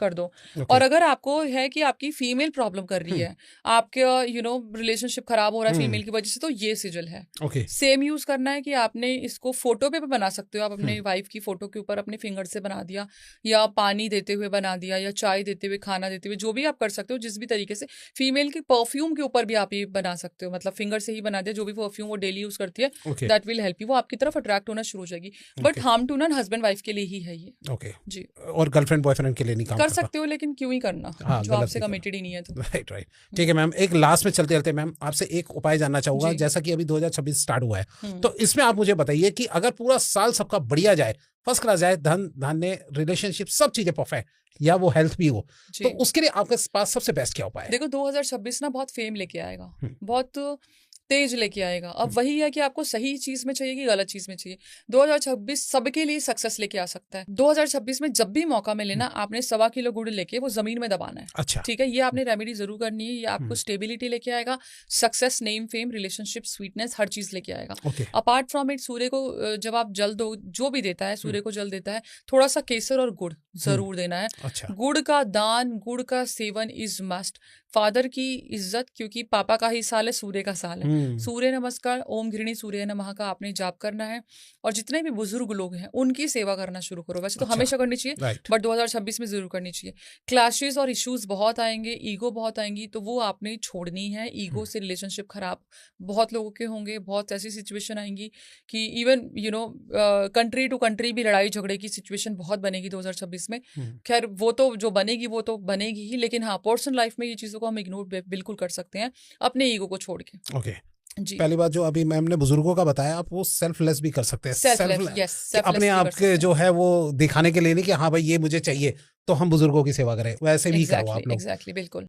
कर दो। और अगर आपको है कि आपकी फीमेल प्रॉब्लम कर रही है, आपके रिलेशनशिप खराब हो रहा है फीमेल की वजह से, तो ये सिजल है। सेम यूज करना है कि आपने इसको फोटो पे बना सकते हो आप, अपने वाइफ की फोटो के ऊपर अपने फिंगर से बना दिया, या पानी देते हुए बना दिया, या चाय देते हुए, खाना देते हुए, जो भी आप कर सकते हो जिस भी तरीके से। फीमेल की परफ्यूम के ऊपर भी आप ये बना सकते हो, मतलब फिंगर से ही बना दिया, जो भी परफ्यूम वो डेली यूज करती है, दैट विल हेल्प यू, वो आपकी तरफ अट्रैक्ट होना शुरू हो जाएगी। But harm to none husband wife के लिए ही है ये। जी, और गर्लफ्रेंड बॉयफ्रेंड के लिए कर सकते हो, लेकिन क्यों ही करना जो आपसे कमिटेड ही नहीं है तो। राइट। ठीक है मैम, एक लास्ट में चलते चलते मैम आपसे एक उपाय जानना चाहूंगा। जैसा कि अभी 2026 स्टार्ट हुआ है, तो इसमें आप मुझे बताइए कि अगर पूरा साल सबका बढ़िया जाए, फर्स्ट क्लास जाए, धन धान्य रिलेशनशिप सब चीजें परफेक्ट, या वो हेल्थ भी हो, तो उसके लिए आपके पास सबसे बेस्ट क्या उपाय है? देखो 2026 ना बहुत फेम लेके आएगा, बहुत तेज लेके आएगा। अब वही है कि आपको सही चीज में चाहिए कि गलत चीज में चाहिए। 2026 सबके लिए सक्सेस लेके आ सकता है। 2026 में जब भी मौका मिले ना, आपने 1.25 किलो गुड़ लेके वो जमीन में दबाना है। अच्छा। ठीक है, ये आपने रेमेडी जरूर करनी है। ये आपको स्टेबिलिटी लेके आएगा, success, name, fame, relationship, sweetness, हर चीज लेके आएगा। Okay. Apart from it, Surya को जब आप जल दो, जो भी देता है सूर्य को जल देता है, थोड़ा सा केसर और गुड़ जरूर देना है। अच्छा। गुड़ का दान, गुड़ का सेवन इज मस्ट। फादर की इज्जत, क्योंकि पापा का ही साल है, सूर्य का साल है। सूर्य नमस्कार, ओम घृणी सूर्य नमः का आपने जाप करना है। और जितने भी बुजुर्ग लोग हैं उनकी सेवा करना शुरू करो। वैसे तो हमेशा करनी चाहिए, राइट। बट 2026 में जरूर करनी चाहिए। क्लैशेस और इश्यूज बहुत आएंगे, ईगो बहुत आएंगी, तो वो आपने छोड़नी है। ईगो से रिलेशनशिप खराब बहुत लोगों के होंगे। बहुत ऐसी सिचुएशन आएंगी कि इवन कंट्री टू कंट्री भी लड़ाई झगड़े की सिचुएशन बहुत बनेगी 2026 में। खैर वो तो जो बनेगी वो तो बनेगी ही, लेकिन हाँ, पर्सनल लाइफ में ये चीजों को हम इग्नोर बिल्कुल कर सकते हैं अपने ईगो को छोड़ के। ओके। जी। पहली बात जो अभी मैम ने बुजुर्गों का बताया, आप वो सेल्फलेस भी कर सकते हैं। सेल्फलेस अपने आप के जो है वो दिखाने के लिए नहीं कि हाँ भाई ये मुझे चाहिए तो हम बुजुर्गों की सेवा करें, वैसे भी करो आप लोग। एग्जैक्टली, बिल्कुल।